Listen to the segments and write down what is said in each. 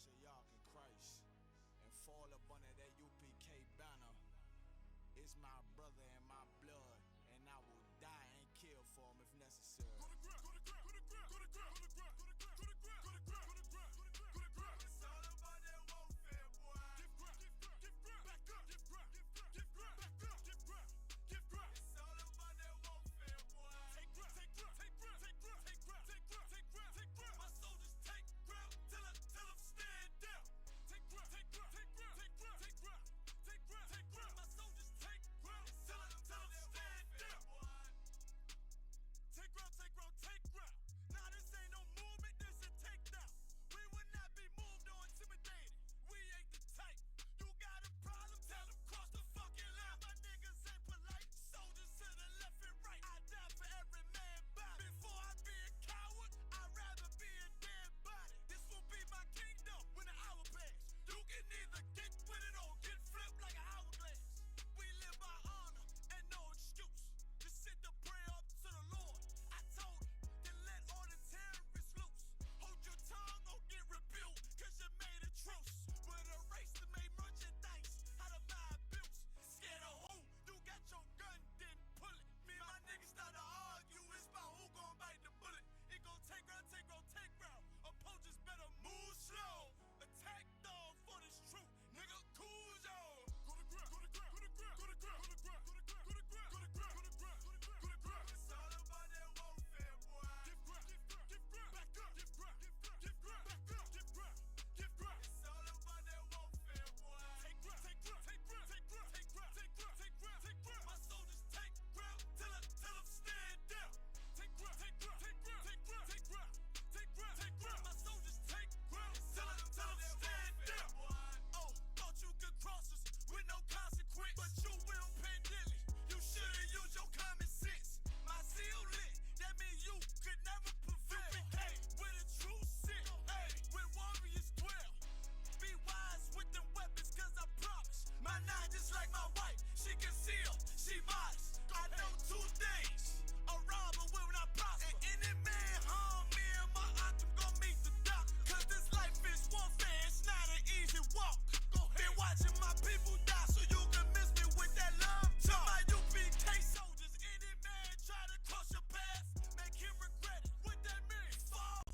Shayark in Christ and fall up under that UPK banner. It's my brother and my blood, and I will die and kill for him if necessary. Go to ground, go to ground, go to ground, go to ground, go to ground, go to ground, go to ground, go to ground, go to ground, go to ground. It's all about that warfare, boy. Give ground, give ground, back up, give ground, give ground, back up, give ground, give ground. It's all about that warfare, boy. Take ground, take ground, take ground, take ground, take ground, take ground, take ground, take ground. My soldiers take ground till them stand down. Take ground, take ground, take ground, take ground, take ground, take ground, take ground. My soldiers take ground till them stand down. Take ground, take ground, take ground. Nah, this ain't no movement, this a takedown. We will not be moved or intimidated. We ain't the type. You got a problem, tell them cross the fucking line. My niggas ain't polite. Soldiers to the left and right. I die for every man body. Before I be a coward, I'd rather be a dead body. This will be my kingdom when the hour pass. You can either get with it or get flipped like an hourglass. We live by honor and no excuse. Just sit the prayer up to the Lord. I told him, then let all the terrorists loose. Hold your tongue or get rebuked, cause you made a truce. With a race that made merchandise out of my abuse. Scared of who? You got your gun, then pull it. Me and my niggas start to argue, it's about who gon' bite the bullet. It gon' take round, take round, take round. Opponents better move slow. Attack dog for this truth. Nigga, cool zone. Go to ground, go to ground, go to ground, go to ground, go to ground, go to ground, go to ground, go to ground, go to ground, go to ground. It's all about that warfare, boy. Give ground, give ground, back up, give ground, give ground, back up, give ground, give ground. It's all about that warfare, boy. Take ground, take ground, take ground, take ground, take ground, take ground, take ground, take ground. My soldiers take ground till them stand down. Take ground, take ground, take ground, take ground, take ground, take ground, take ground. My soldiers take ground till them stand down. Oh, thought you could cross us with no consequence, but you will pay dearly. You should've used your common sense. My zeal lit, that mean you could never prevail. Hey, where the truth sit, hey, where warriors dwell. Be wise with them weapons, cause I promise. My nine just like my wife, she concealed, she modest. I know two things, a robber will not prosper. And any man harm me and my octave gon' meet the doctor. Cause this life is warfare, it's not an easy walk. Been watching my people die, so you can miss me with that love talk. My UPK soldiers, any man try to cross your path, make him regret it. What that mean? Fall.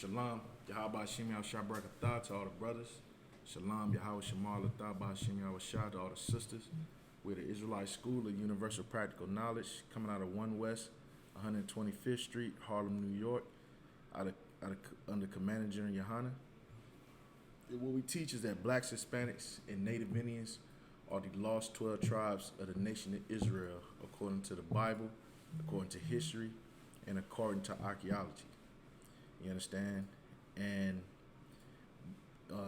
Shalom, Yahweh Shem Yahweh Barakatah to all the brothers. Shalom, Yahweh Shemal Latah Shem Yahweh Shah to all the sisters. We're the Israelite School of Universal Practical Knowledge, coming out of 1 West, 125th Street, Harlem, New York, under Commander General Yohana. And what we teach is that blacks, Hispanics, and Native Indians are the lost 12 tribes of the nation of Israel, according to the Bible, according to history, and according to archaeology. You understand? And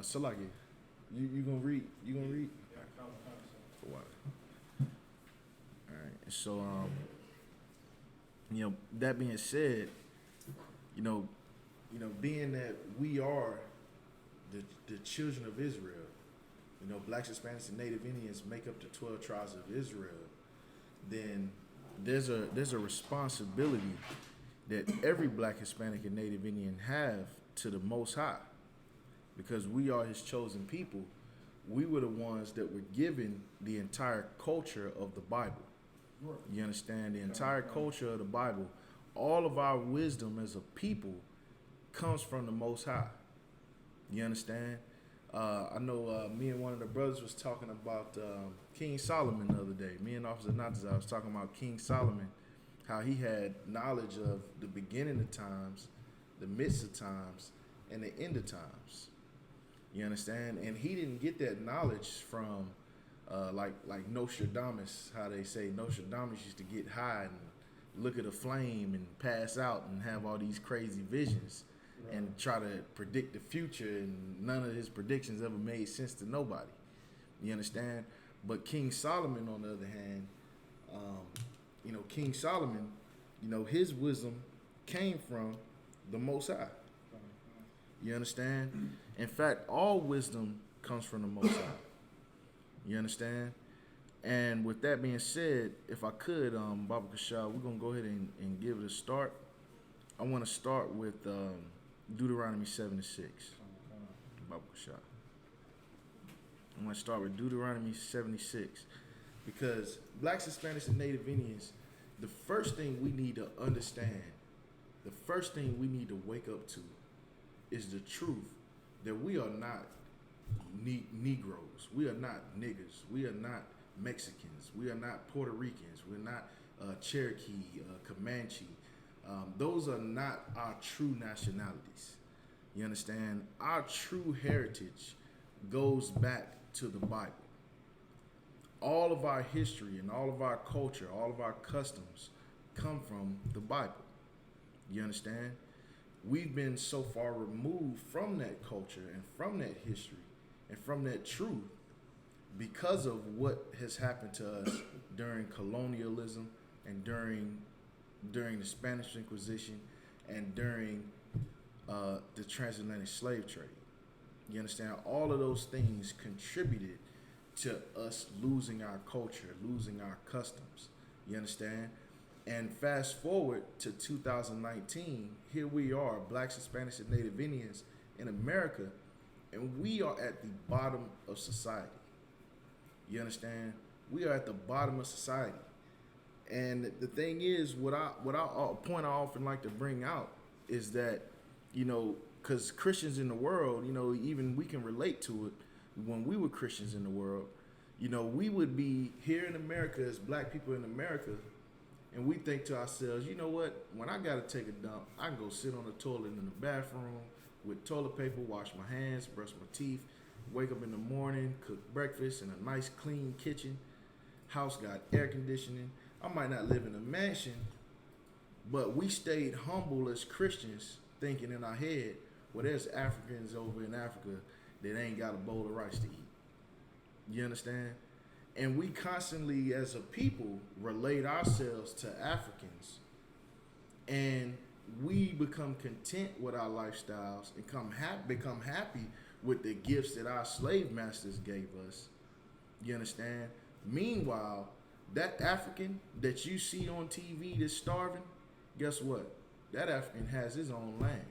Salaki, you gonna read? You gonna read? For what? All right. So that being said, being that we are the children of Israel, blacks, Hispanics, and Native Indians make up the 12 tribes of Israel, then there's a responsibility that every black, Hispanic, and Native Indian have to the Most High, because we are His chosen people. We were the ones that were given the entire culture of the Bible. You understand? The entire culture of the Bible, all of our wisdom as a people comes from the Most High. You understand? I know me and one of the brothers was talking about King Solomon the other day. Me and Officer Natazar was talking about King Solomon, how he had knowledge of the beginning of times, the midst of times, and the end of times. You understand? And he didn't get that knowledge from like Nostradamus, how they say Nostradamus used to get high and look at a flame and pass out and have all these crazy visions and try to predict the future, and none of his predictions ever made sense to nobody. You understand? But King Solomon, on the other hand, King Solomon, his wisdom came from the Most High. You understand? In fact, all wisdom comes from the Most High. You understand? And with that being said, if I could, Baba Kashal, we're going to go ahead and give it a start. I want to start with Deuteronomy 7:6. Baba Kashal. I'm going to start with Deuteronomy 76, because blacks, Hispanics, and Native Indians, the first thing we need to understand, the first thing we need to wake up to is the truth that we are not Negroes. We are not niggers. We are not Mexicans. We are not Puerto Ricans. We're not Cherokee, Comanche. Those are not our true nationalities. You understand? Our true heritage goes back to the Bible. All of our history and all of our culture, all of our customs come from the Bible. You understand? We've been so far removed from that culture and from that history and from that truth because of what has happened to us during colonialism and during the Spanish Inquisition and during the transatlantic slave trade. You understand? All of those things contributed to us losing our culture, losing our customs. You understand? And fast forward to 2019, here we are, blacks, Hispanics, and Native Indians in America, and we are at the bottom of society. You understand? We are at the bottom of society. And the thing is, what I point I often like to bring out is that, because Christians in the world, even we can relate to it. When we were Christians in the world, we would be here in America as black people in America, and we think to ourselves, you know what? When I got to take a dump, I can go sit on the toilet in the bathroom with toilet paper, wash my hands, brush my teeth, wake up in the morning, cook breakfast in a nice clean kitchen. House got air conditioning. I might not live in a mansion, but we stayed humble as Christians, thinking in our head, well, there's Africans over in Africa that ain't got a bowl of rice to eat. You understand? And we constantly, as a people, relate ourselves to Africans, and we become content with our lifestyles and become happy with the gifts that our slave masters gave us. You understand? Meanwhile, that African that you see on TV that's starving, guess what? That African has his own land.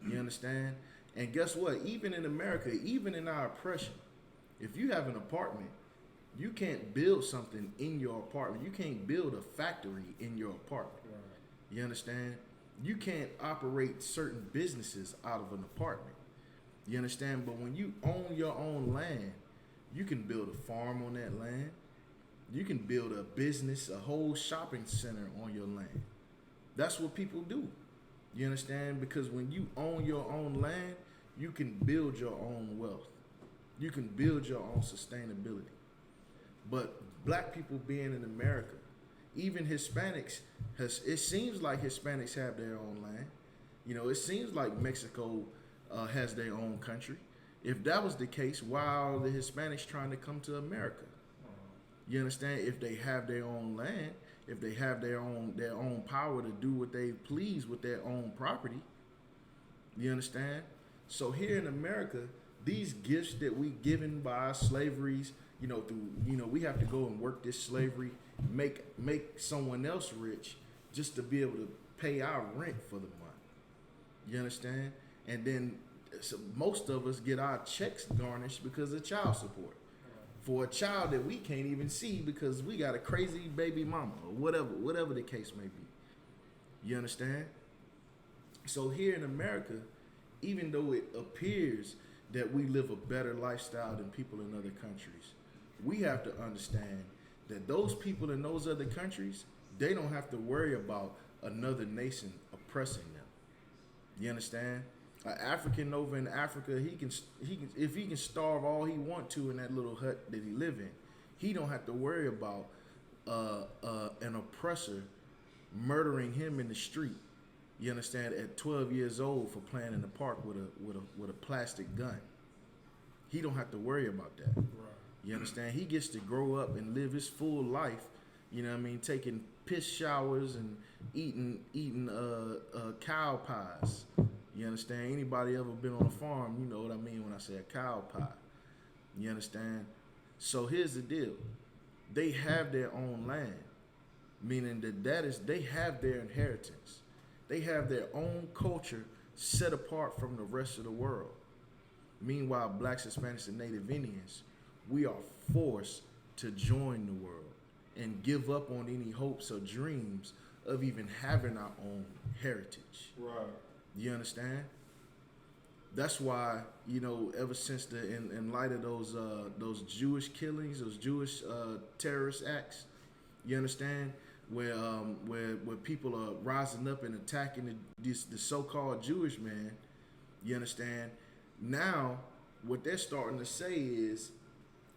You understand? And guess what? Even in America, even in our oppression, if you have an apartment, you can't build something in your apartment. You can't build a factory in your apartment. You understand? You can't operate certain businesses out of an apartment. You understand? But when you own your own land, you can build a farm on that land. You can build a business, a whole shopping center on your land. That's what people do. You understand? Because when you own your own land, you can build your own wealth. You can build your own sustainability. But black people being in America, even Hispanics, it seems like Hispanics have their own land. You know, it seems like Mexico has their own country. If that was the case, why are the Hispanics trying to come to America? You understand? If they have their own land, if they have their own power to do what they please with their own property, you understand? So here in America, these gifts that we given by our slaveries, you know, through, you know, we have to go and work this slavery, make someone else rich just to be able to pay our rent for the month. You understand? And then so most of us get our checks garnished because of child support for a child that we can't even see because we got a crazy baby mama or whatever the case may be. You understand? So here in America, even though it appears that we live a better lifestyle than people in other countries, we have to understand that those people in those other countries, they don't have to worry about another nation oppressing them. You understand? An African over in Africa, he can if he can starve all he want to in that little hut that he live in, he don't have to worry about an oppressor murdering him in the street. You understand? At 12 years old for playing in the park with a plastic gun. He don't have to worry about that. Right. You understand? He gets to grow up and live his full life. You know what I mean? Taking piss showers and eating cow pies. You understand? Anybody ever been on a farm, you know what I mean when I say a cow pie. You understand? So here's the deal. They have their own land, meaning they have their inheritance. They have their own culture set apart from the rest of the world. Meanwhile, blacks, Hispanics, and Native Indians, we are forced to join the world and give up on any hopes or dreams of even having our own heritage. Right. You understand? That's why, you know, ever since in light of those Jewish killings, those Jewish terrorist acts, you understand, where people are rising up and attacking the so-called Jewish man, you understand? Now, what they're starting to say is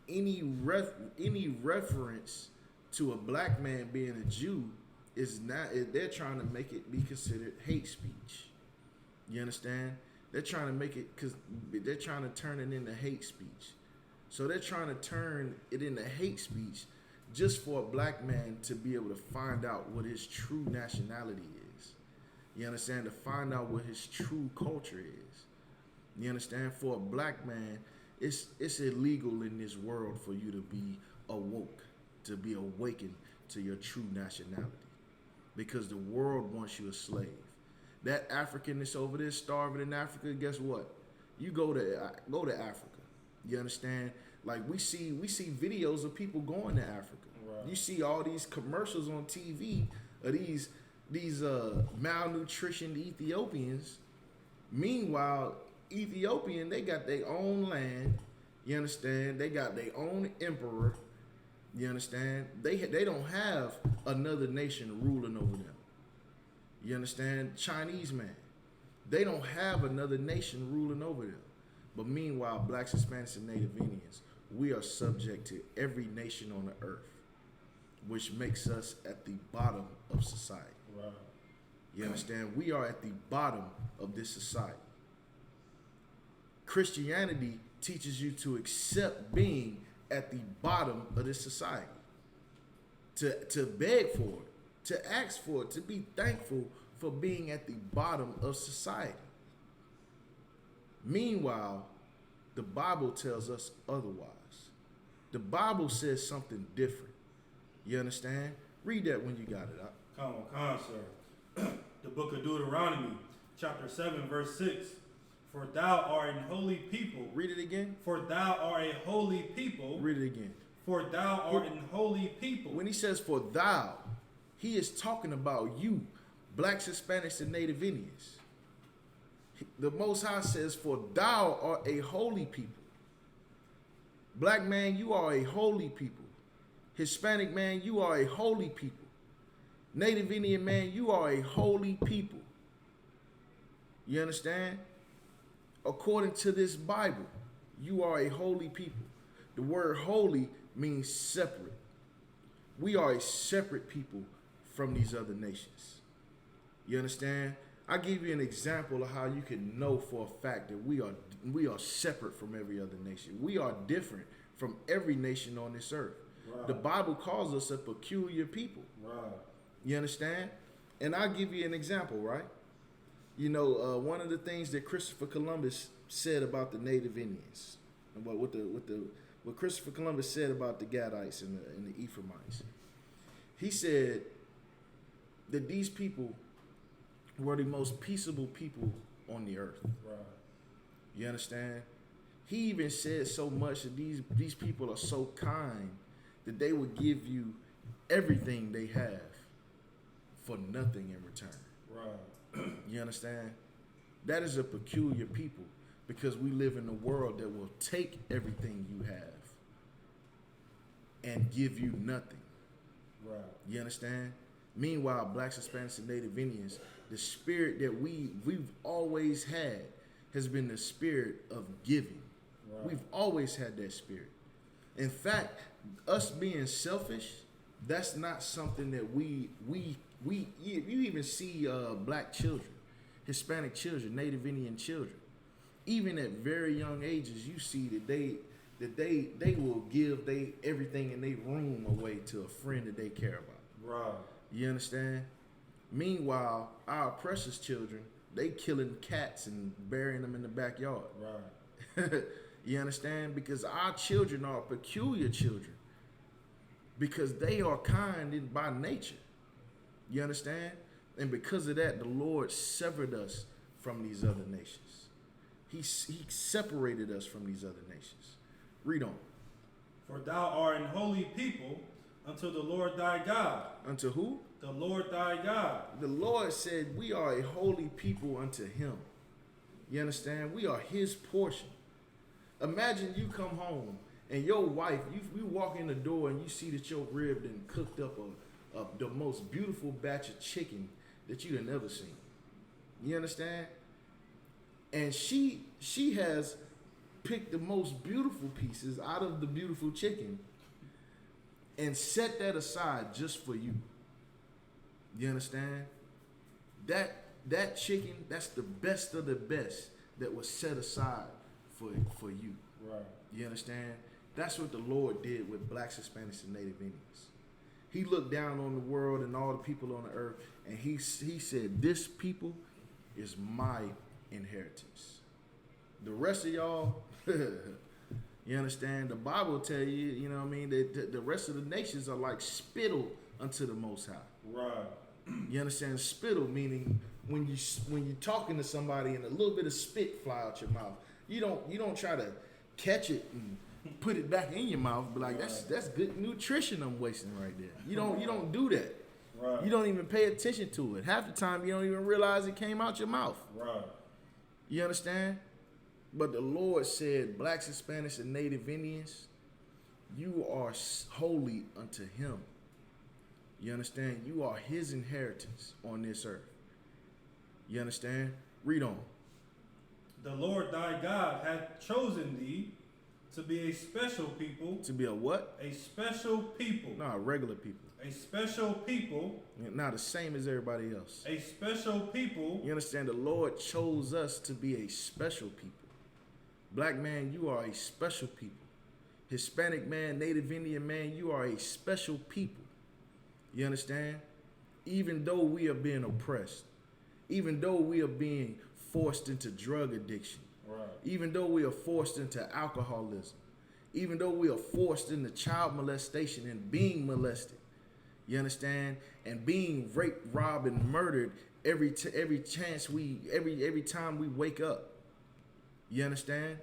any reference to a black man being a Jew is not. They're trying to make it be considered hate speech. You understand? They're trying to make it because they're trying to turn it into hate speech. So they're trying to turn it into hate speech just for a black man to be able to find out what his true nationality is. You understand? To find out what his true culture is. You understand? For a black man, it's illegal in this world for you to be awoke, to be awakened to your true nationality, because the world wants you a slave. That African that's over there starving in Africa, guess what? You go to Africa. You understand? Like we see videos of people going to Africa. Right. You see all these commercials on TV of these malnutritioned Ethiopians. Meanwhile, Ethiopian, they got their own land. You understand? They got their own emperor. You understand? They don't have another nation ruling over them. You understand? Chinese man, they don't have another nation ruling over them. But meanwhile, blacks, Hispanics, and Native Indians, we are subject to every nation on the earth, which makes us at the bottom of society. Right. You understand? We are at the bottom of this society. Christianity teaches you to accept being at the bottom of this society, to beg for it, to ask for it, to be thankful for being at the bottom of society. Meanwhile, the Bible tells us otherwise. The Bible says something different. You understand? Read that when you got it up. Come on, sir. The book of Deuteronomy, chapter 7, verse 6. For thou art an holy people. Read it again. For thou art a holy people. Read it again. For thou art an holy people. When he says for thou, he is talking about you. blacks, Hispanics, and Native Indians. The Most High says, "For thou art a holy people." Black man, you are a holy people. Hispanic man, you are a holy people. Native Indian man, you are a holy people. You understand? According to this Bible, you are a holy people. The word holy means separate. We are a separate people from these other nations. You understand? I give you an example of how you can know for a fact that we are separate from every other nation. We are different from every nation on this earth. Right. The Bible calls us a peculiar people. Right. You understand? And I'll give you an example, right? You know, one of the things that Christopher Columbus said about the Native Indians, about what Christopher Columbus said about the Gadites and the Ephraimites. He said that these people were the most peaceable people on the earth. Right. You understand? He even said so much that these people are so kind that they would give you everything they have for nothing in return. Right. You understand? That is a peculiar people because we live in a world that will take everything you have and give you nothing. Right. You understand? Meanwhile, blacks, Hispanics, and Native Indians, the spirit that we've always had has been the spirit of giving. Right. We've always had that spirit. In fact, us being selfish, that's not something that you even see black children, Hispanic children, Native Indian children. Even at very young ages, you see that they will give everything in their room away to a friend that they care about. Right. You understand? Meanwhile, our precious children, they killing cats and burying them in the backyard. Right. You understand? Because our children are peculiar children. Because they are kind by nature. You understand? And because of that, the Lord severed us from these other nations. He separated us from these other nations. Read on. For thou art an holy people unto the Lord thy God. Unto who? The Lord thy God. The Lord said we are a holy people unto him. You understand? We are his portion. Imagine you come home and your wife, you walk in the door and you see that your rib done cooked up the most beautiful batch of chicken that you done ever seen. You understand? And she has picked the most beautiful pieces out of the beautiful chicken and set that aside just for you. You understand? That chicken, that's the best of the best that was set aside for you. Right. You understand? That's what the Lord did with blacks, Hispanics, and Native Indians. He looked down on the world and all the people on the earth, and he said, "This people is my inheritance. The rest of y'all," you understand? The Bible tell you, you know what I mean, that the rest of the nations are like spittle unto the Most High. Right. You understand? Spittle meaning when you're talking to somebody and a little bit of spit fly out your mouth, you don't try to catch it and put it back in your mouth, but like that's good nutrition I'm wasting right there. You don't do that. Right. You don't even pay attention to it. Half the time you don't even realize it came out your mouth. Right. You understand? But the Lord said, blacks, Hispanics, and Native Indians, you are holy unto him. You understand? You are his inheritance on this earth. You understand? Read on. The Lord thy God hath chosen thee to be a special people. To be a what? A special people. No, regular people. A special people. Not the same as everybody else. A special people. You understand? The Lord chose us to be a special people. Black man, you are a special people. Hispanic man, Native Indian man, you are a special people. You understand? Even though we are being oppressed, even though we are being forced into drug addiction, right. Even though we are forced into alcoholism, even though we are forced into child molestation and being molested, you understand? And being raped, robbed, and murdered every time we wake up. You understand?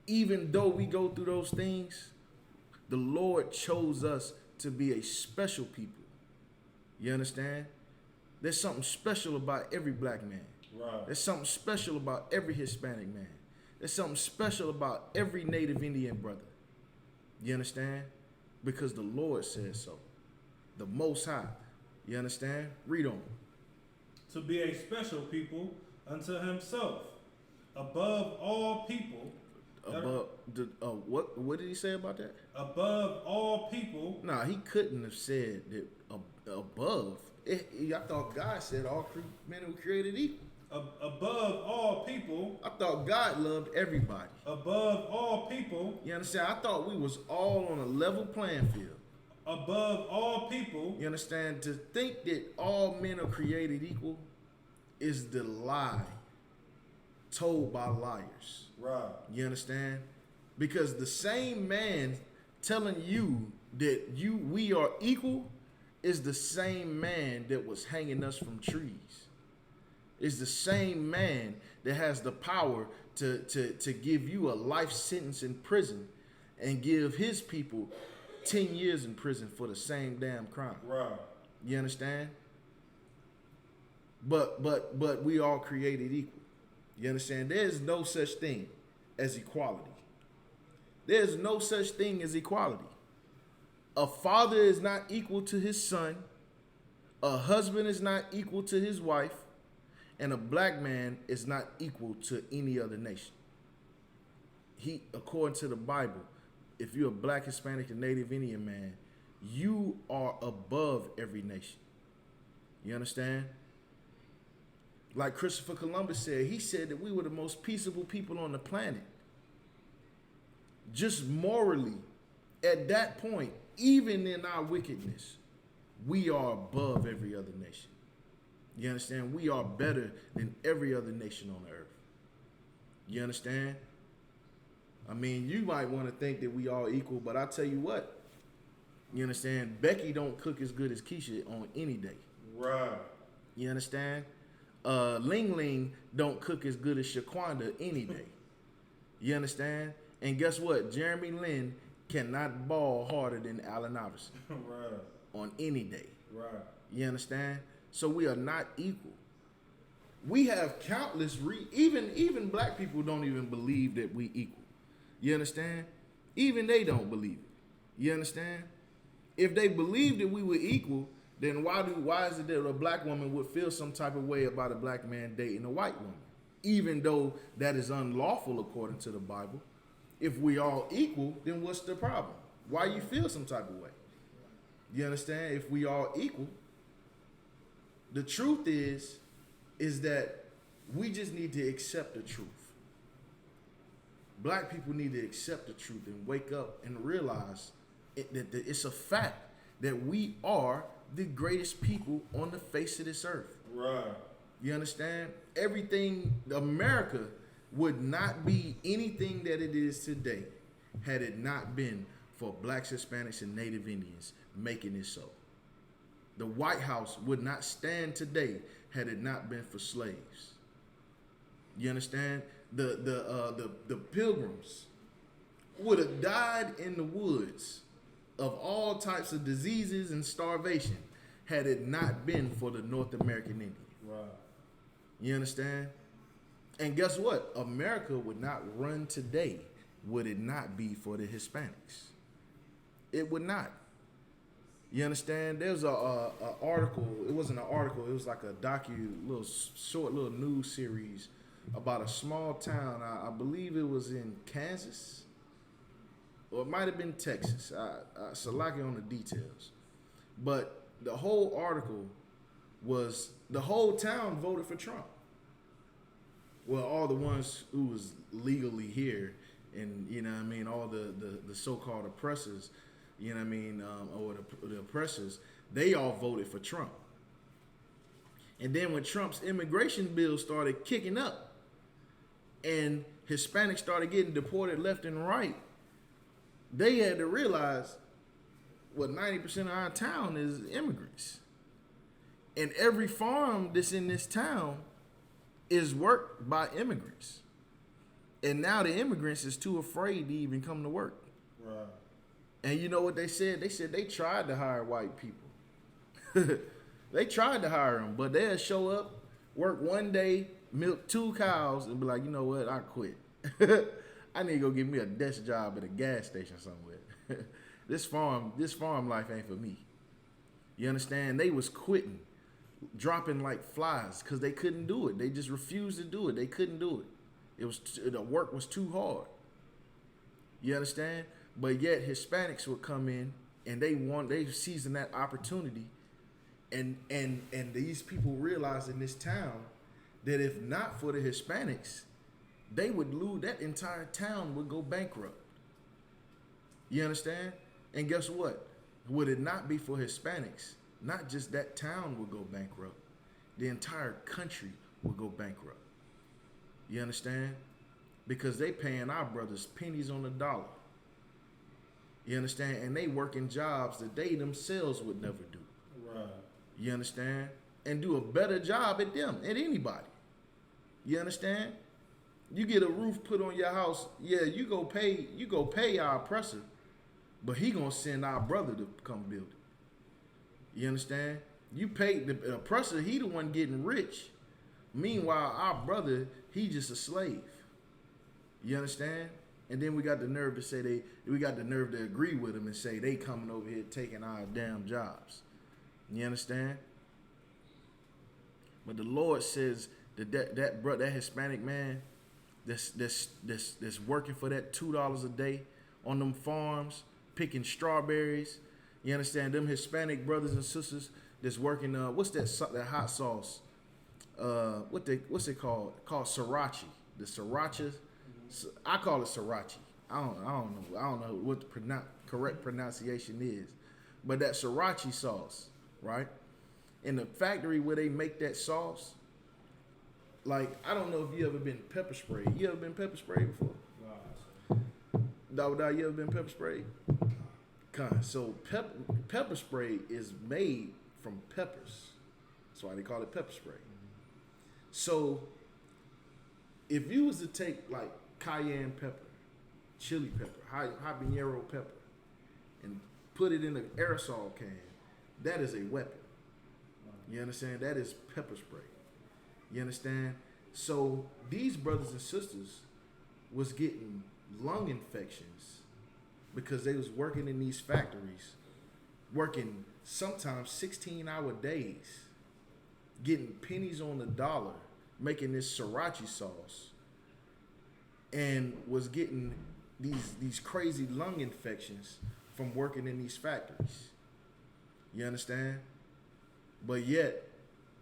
Even though we go through those things, the Lord chose us to be a special people. You understand? There's something special about every black man. Right. There's something special about every Hispanic man. There's something special about every Native Indian brother. You understand? Because the Lord says so. The Most High. You understand? Read on. To be a special people unto himself, above all people. Above what did he say about that? Above all people. Nah, he couldn't have said that above. I thought God said all men were created equal. Above all people. I thought God loved everybody. Above all people. You understand? I thought we was all on a level playing field. Above all people. You understand? To think that all men are created equal is the lie told by liars. Right. You understand? Because the same man telling you that we are equal is the same man that was hanging us from trees. Is the same man that has the power to give you a life sentence in prison and give his people 10 years in prison for the same damn crime. Right. You understand? But we all created equal. You understand? There's no such thing as equality. There's no such thing as equality. A father is not equal to his son. A husband is not equal to his wife. And a black man is not equal to any other nation. According to the Bible, if you're a black, Hispanic, and Native Indian man, you are above every nation. You understand? Like Christopher Columbus said, he said that we were the most peaceable people on the planet. Just morally, at that point, even in our wickedness, we are above every other nation. You understand? We are better than every other nation on the earth. You understand? I mean, you might want to think that we all equal, but I tell you what, you understand? Becky don't cook as good as Keisha on any day. Right. You understand? Ling Ling don't cook as good as Shaquanda any day. You understand? And guess what? Jeremy Lin cannot ball harder than Allen Iverson. Right. On any day. Right. You understand? So we are not equal. We have countless even black people don't even believe that we equal. You understand? Even they don't believe it. You understand? If they believed that we were equal, then why is it that a black woman would feel some type of way about a black man dating a white woman? Even though that is unlawful according to the Bible. If we all equal, then what's the problem? Why you feel some type of way? You understand? If we all equal, the truth is that we just need to accept the truth. Black people need to accept the truth and wake up and realize that it's a fact that we are the greatest people on the face of this earth. Right. You understand? Everything, America would not be anything that it is today had it not been for blacks, Hispanics, and Native Indians making it so. The White House would not stand today had it not been for slaves. You understand? The Pilgrims would have died in the woods of all types of diseases and starvation had it not been for the North American Indian. Right. You understand? And guess what? America would not run today would it not be for the Hispanics. It would not. You understand? There's a article. It wasn't an article. It was like a short little news series about a small town. I believe it was in Kansas, or it might have been Texas. So lucky on the details. But the whole article was the whole town voted for Trump. Well, all the ones who was legally here, and you know what I mean, all the so-called oppressors, you know what I mean, or the oppressors, they all voted for Trump. And then when Trump's immigration bill started kicking up and Hispanics started getting deported left and right, they had to realize, well, 90% of our town is immigrants. And every farm that's in this town is worked by immigrants. And now the immigrants is too afraid to even come to work. Right. And And you know what they said? They said they tried to hire white people. They tried to hire him, but they'll show up, work one day, milk 2 cows, and be like, you know what, I quit. I need to go get me a desk job at a gas station somewhere. This farm life ain't for me. You understand? They was quitting, dropping like flies because they couldn't do it. They just refused to do it. They couldn't do it. The work was too hard. You understand? But yet Hispanics would come in and they seizing that opportunity, and these people realize in this town that if not for the Hispanics, they would lose. That entire town would go bankrupt. You understand? And guess what? Would it not be for Hispanics, not just that town would go bankrupt, the entire country would go bankrupt. You understand? Because they paying our brothers pennies on the dollar. You understand? And they working jobs that they themselves would never do. Right. You understand? And do a better job at them, at anybody. You understand? You get a roof put on your house, yeah, you go pay our oppressor, but he gonna send our brother to come build it. You understand? You pay the oppressor, he the one getting rich. Meanwhile, our brother, he just a slave. You understand? And then we got the nerve to agree with him and say they coming over here taking our damn jobs. You understand? But the Lord says that Hispanic man that's working for that $2 a day on them farms, picking strawberries. You understand? Them Hispanic brothers and sisters that's working. What's that hot sauce? What's it called? Called sriracha. The sriracha. I call it sriracha. I don't know what the correct pronunciation is, but that sriracha sauce, right? In the factory where they make that sauce, like, I don't know if you ever been pepper sprayed. You ever been pepper sprayed before? No, you ever been pepper sprayed? So pepper spray is made from peppers. That's why they call it pepper spray. So if you was to take like cayenne pepper, chili pepper, habanero pepper, and put it in an aerosol can, that is a weapon. You understand? That is pepper spray. You understand? So these brothers and sisters was getting lung infections because they was working in these factories, working sometimes 16-hour days, getting pennies on the dollar, making this sriracha sauce, and was getting these crazy lung infections from working in these factories. You understand? But yet,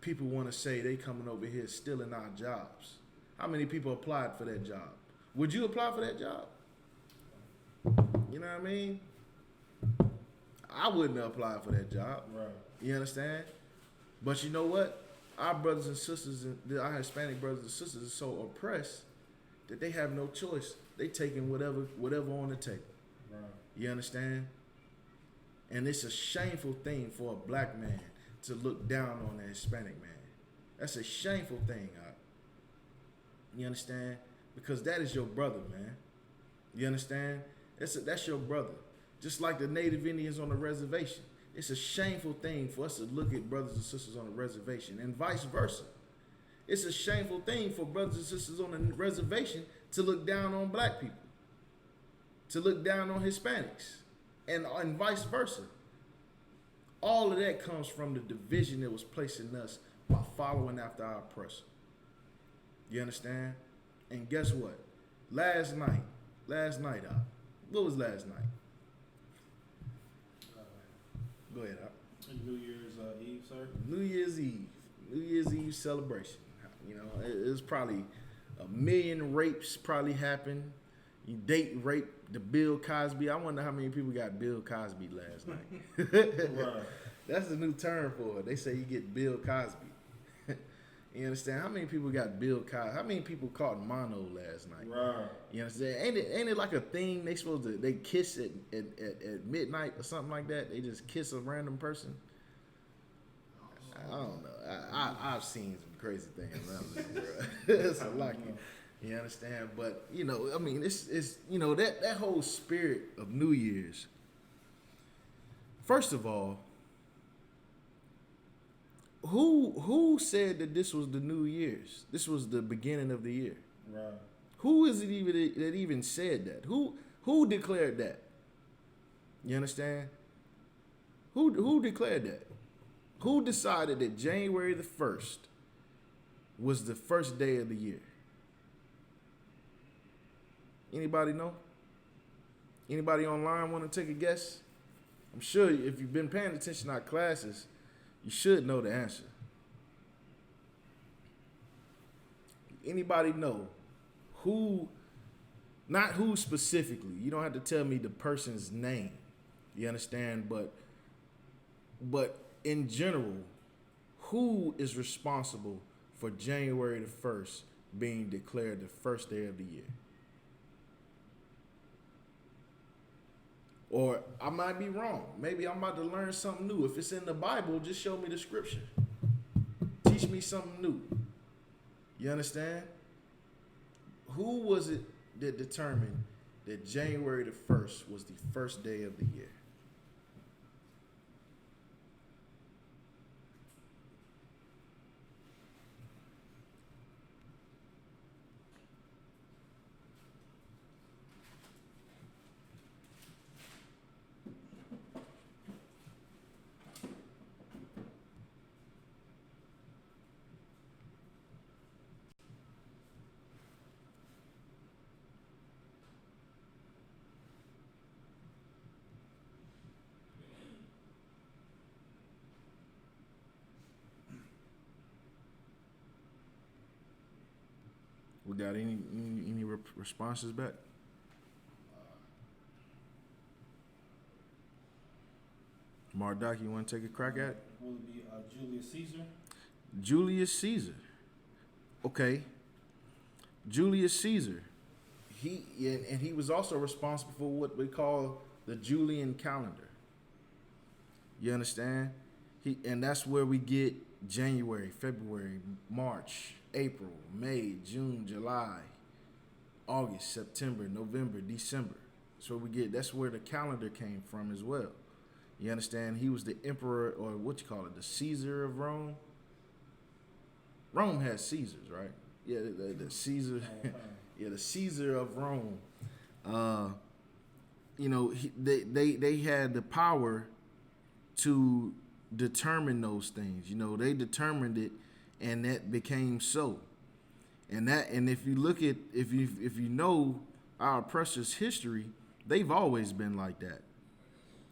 people want to say they coming over here stealing our jobs. How many people applied for that job? Would you apply for that job? You know what I mean? I wouldn't apply for that job. Right. You understand? But you know what? Our brothers and sisters, our Hispanic brothers and sisters are so oppressed that they have no choice. They taking whatever on the table. Right. You understand? And it's a shameful thing for a black man to look down on a Hispanic man. That's a shameful thing. You understand? Because that is your brother, man. You understand? That's your brother. Just like the Native Indians on the reservation. It's a shameful thing for us to look at brothers and sisters on the reservation, and vice versa. It's a shameful thing for brothers and sisters on the reservation to look down on black people, to look down on Hispanics, and vice versa. All of that comes from the division that was placed in us by following after our oppressor. You understand? And guess what? Last night, what was last night? Go ahead, New Year's Eve, sir. New Year's Eve celebration. You know, it was probably 1 million rapes probably happened. You date rape, the Bill Cosby. I wonder how many people got Bill Cosby last night. Right. That's the new term for it. They say you get Bill Cosby. You understand? How many people got Bill Cosby? How many people caught mono last night? Right. You understand? Ain't it like a thing they kiss at midnight or something like that? They just kiss a random person? I don't know. I've seen some crazy things around this world. It's a lot. You understand? But, you know, I mean, it's you know, that whole spirit of New Year's. First of all, who said that this was the New Year's? This was the beginning of the year. Right. Who is it even that even said that? Who declared that? You understand? Who declared that? Who decided that January the 1st was the first day of the year? Anybody know? Anybody online want to take a guess? I'm sure if you've been paying attention to our classes, you should know the answer. Anybody know who, not who specifically, you don't have to tell me the person's name, you understand, but in general, who is responsible for January the 1st being declared the first day of the year? Or I might be wrong. Maybe I'm about to learn something new. If it's in the Bible, just show me the scripture. Teach me something new. You understand? Who was it that determined that January the 1st was the first day of the year? We got any responses back? Mardaki, you want to take a crack at it? Will it be Julius Caesar? Julius Caesar. Okay. Julius Caesar. He was also responsible for what we call the Julian calendar. You understand? And that's where we get January, February, March, April, May, June, July, August, September, November, December. So that's where the calendar came from as well. You understand? He was the emperor, or what you call it, the Caesar of Rome. Rome has Caesars, right? Yeah, the Caesar. Yeah, the Caesar of Rome. They had the power to determine those things. They determined it, and that became so. And if you look at if you know our oppressors' history, they've always been like that.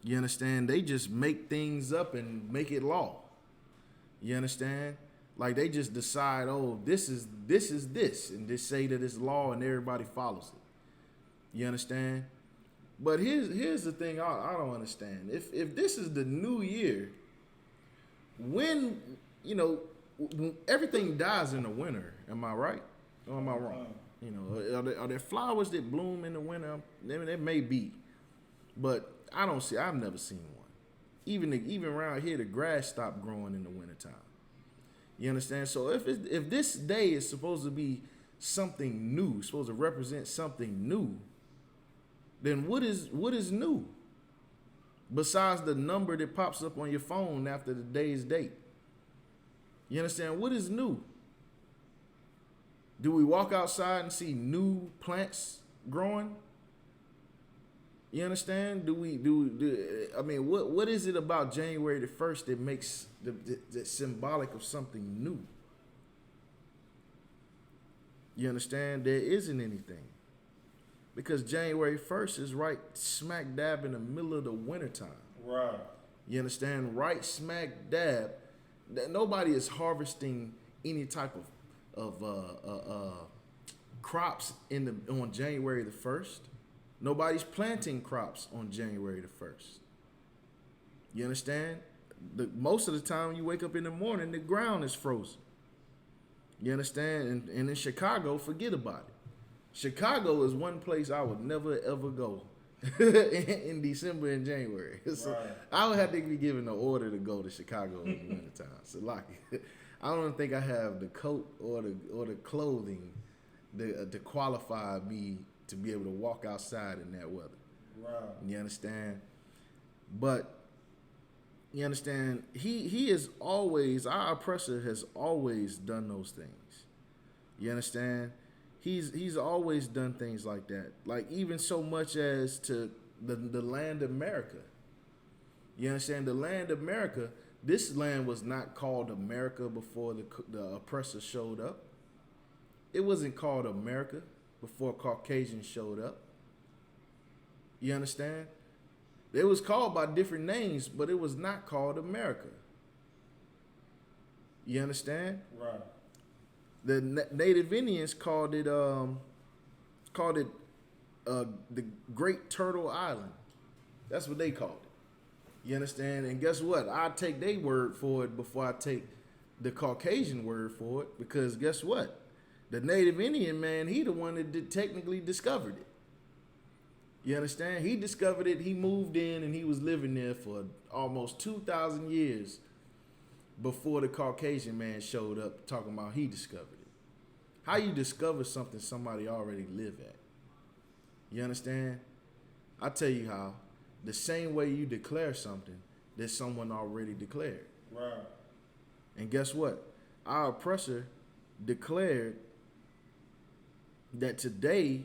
You understand? They just make things up and make it law. You understand? Like they just decide, oh, this is this, and just say that it's law and everybody follows it. You understand? But here's the thing I don't understand. If this is the new year, when everything dies in the winter, am I right or am I wrong? Are there flowers that bloom in the winter? There may be, but I've never seen one. Even around here, the grass stopped growing in the wintertime. You understand? So if this day is supposed to be something new, supposed to represent something new, then what is new? Besides the number that pops up on your phone after the day's date. You understand? What is new? Do we walk outside and see new plants growing? You understand? What is it about January the 1st that makes that symbolic of something new? You understand? There isn't anything. Because January 1st is right smack dab in the middle of the wintertime. Right. You understand? Right smack dab. Nobody is harvesting any type of crops on January the 1st. Nobody's planting crops on January the 1st. You understand? Most of the time you wake up in the morning, the ground is frozen. You understand? And in Chicago, forget about it. Chicago is one place I would never, ever go in December and January. So right. I would have to be given the order to go to Chicago in the wintertime. So I don't think I have the coat or the clothing to qualify me to be able to walk outside in that weather. Right. You understand? But You understand? He is always, our oppressor has always done those things. You understand? He's always done things like that. Like even so much as to the land America. You understand? The land America, this land was not called America before the oppressor showed up. It wasn't called America before Caucasians showed up. You understand? It was called by different names, but it was not called America. You understand? Right. The Native Indians called it the Great Turtle Island. That's what they called it. You understand? And guess what? I take their word for it before I take the Caucasian word for it, because guess what? The Native Indian man, he the one that technically discovered it. You understand? He discovered it. He moved in and he was living there for almost 2,000 years before the Caucasian man showed up talking about he discovered it. How you discover something somebody already live at? You understand? I tell you how. The same way you declare something that someone already declared. Right. And guess what? Our oppressor declared that today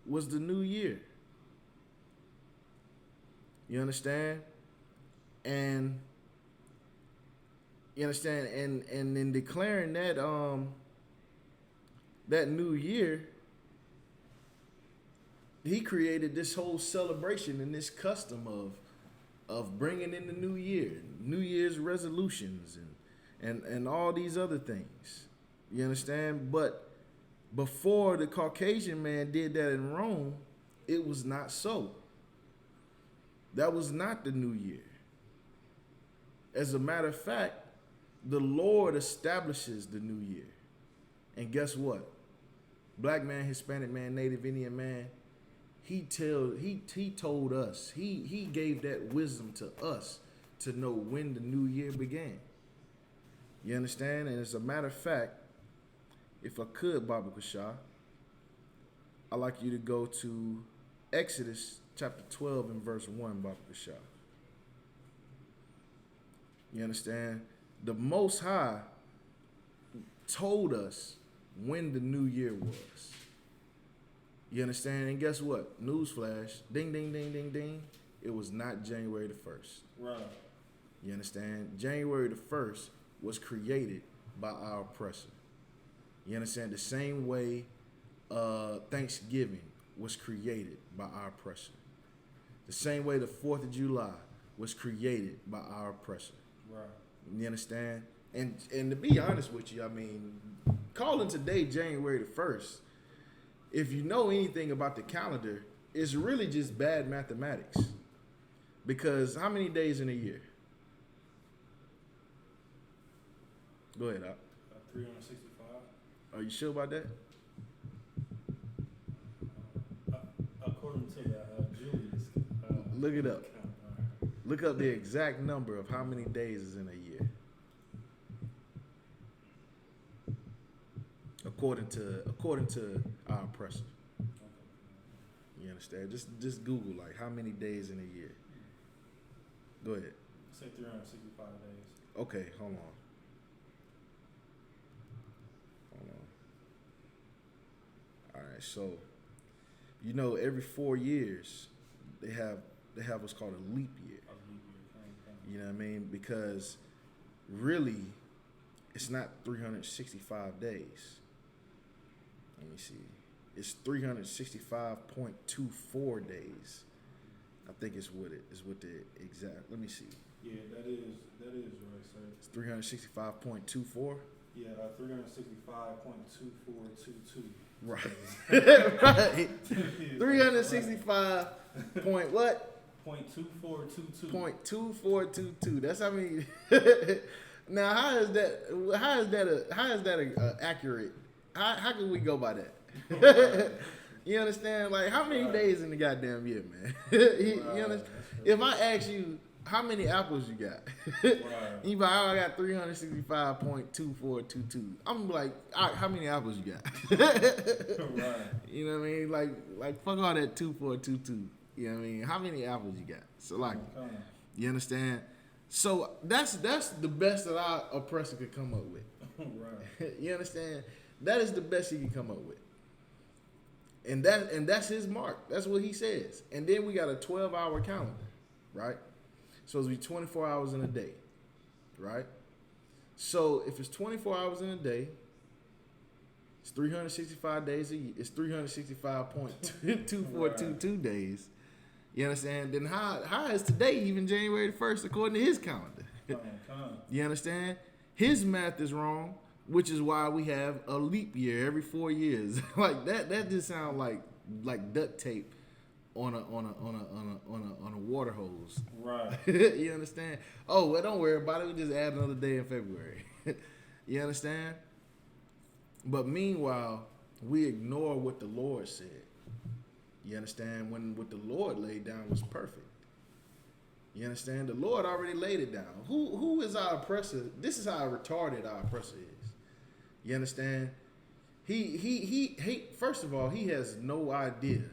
was the new year. You understand? And you understand? And in declaring that that new year, he created this whole celebration and this custom of bringing in the new year, New Year's resolutions and all these other things. You understand? But before the Caucasian man did that in Rome, it was not so. That was not the new year. As a matter of fact, the Lord establishes the new year. And guess what? Black man, Hispanic man, Native Indian man, he told us, he gave that wisdom to us to know when the new year began. You understand? And as a matter of fact, if I could, Baba Kashah, I'd like you to go to Exodus chapter 12 and verse 1, Baba Kashah. You understand? The Most High told us when the new year was. You understand? And guess what? Newsflash, ding, ding, ding, ding, ding. It was not January the 1st. Right. You understand? January the 1st was created by our oppressor. You understand? The same way Thanksgiving was created by our oppressor. The same way the 4th of July was created by our oppressor. Right. You understand? And to be honest with you, I mean, calling today January the 1st, if you know anything about the calendar, it's really just bad mathematics. Because how many days in a year? Go ahead, Op. 365. Are you sure about that? According to Julius. Look it up. Look up the exact number of how many days is in a year. According to our oppressor. You understand? Just Google like how many days in a year. Go ahead. Say 365 days. Okay, hold on. All right, so you know every 4 years they have what's called a leap year. You know what I mean? Because really, it's not 365 days. Let me see. It's 365.24 days. I think it's what the exact. Let me see. Yeah, that is right, sir. It's 365.24. Yeah, 365.2422. Right. Right. 365 point what? 0.2422. 0.2422. That's how many. Now, how is that accurate? How can we go by that? You understand? Like, how many days in the goddamn year, man? You understand? If I ask you how many apples you got, you be like, oh, I got 365.2422. I'm like, all right, how many apples you got? Right. You know what I mean? Like fuck all that 2422. You know what I mean? How many apples you got? So like, you understand? So that's the best that our oppressor could come up with. Right. You understand? That is the best he can come up with. And that's his mark. That's what he says. And then we got a 12-hour calendar, right? So it's be 24 hours in a day, right? So if it's 24 hours in a day, it's 365 days a year. It's 365.2422 days. You understand? Then how is today even January the 1st according to his calendar? You understand? His math is wrong, which is why we have a leap year every 4 years. Like that just sounds like duct tape on a water hose. Right. You understand? Oh, well, don't worry about it. We just add another day in February. You understand? But meanwhile, we ignore what the Lord said. You understand? When what the Lord laid down was perfect. You understand? The Lord already laid it down. Who is our oppressor? This is how retarded our oppressor is. You understand? He first of all, he has no idea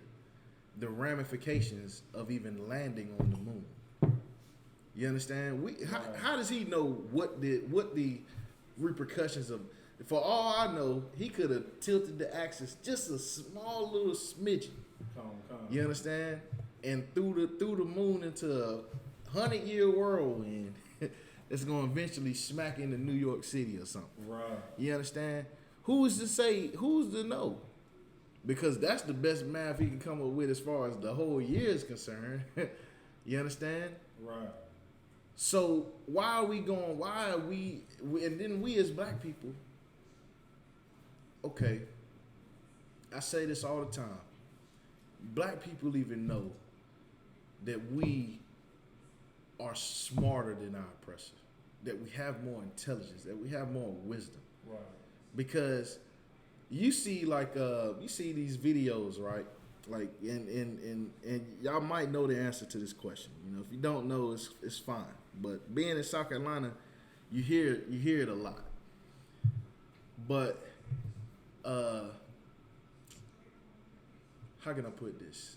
the ramifications of even landing on the moon. You understand? How does he know what the repercussions of? For all I know, he could have tilted the axis just a small little smidgen. You understand? And threw the moon into a 100-year whirlwind that's going to eventually smack into New York City or something. Right. You understand? Who's to say? Who's to know? Because that's the best math he can come up with as far as the whole year is concerned. You understand? Right. So why are we going? Why are we? And then we as black people. Okay. I say this all the time. Black people even know that we are smarter than our oppressor, that we have more intelligence, that we have more wisdom. Right. Because you see these videos, right? Like and y'all might know the answer to this question. You know, if you don't know, it's fine. But being in South Carolina, you hear it a lot. But how can I put this?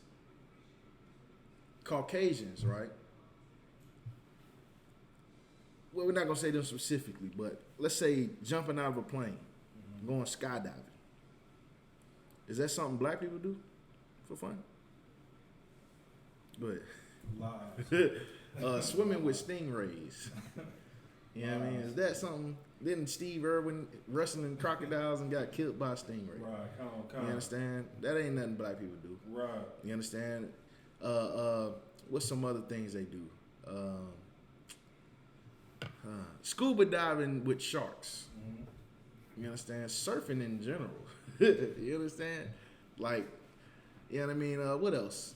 Caucasians, right? Well, we're not gonna say them specifically, but let's say jumping out of a plane, going skydiving. Is that something black people do for fun? Go ahead. Swimming with stingrays. You know what I mean? Is that something? Didn't Steve Irwin wrestling crocodiles and got killed by a stingray? Right. Come on. You understand? That ain't nothing black people do. Right. You understand? What's some other things they do? Scuba diving with sharks. Mm-hmm. You understand? Surfing in general. You understand? Like, you know what I mean? What else?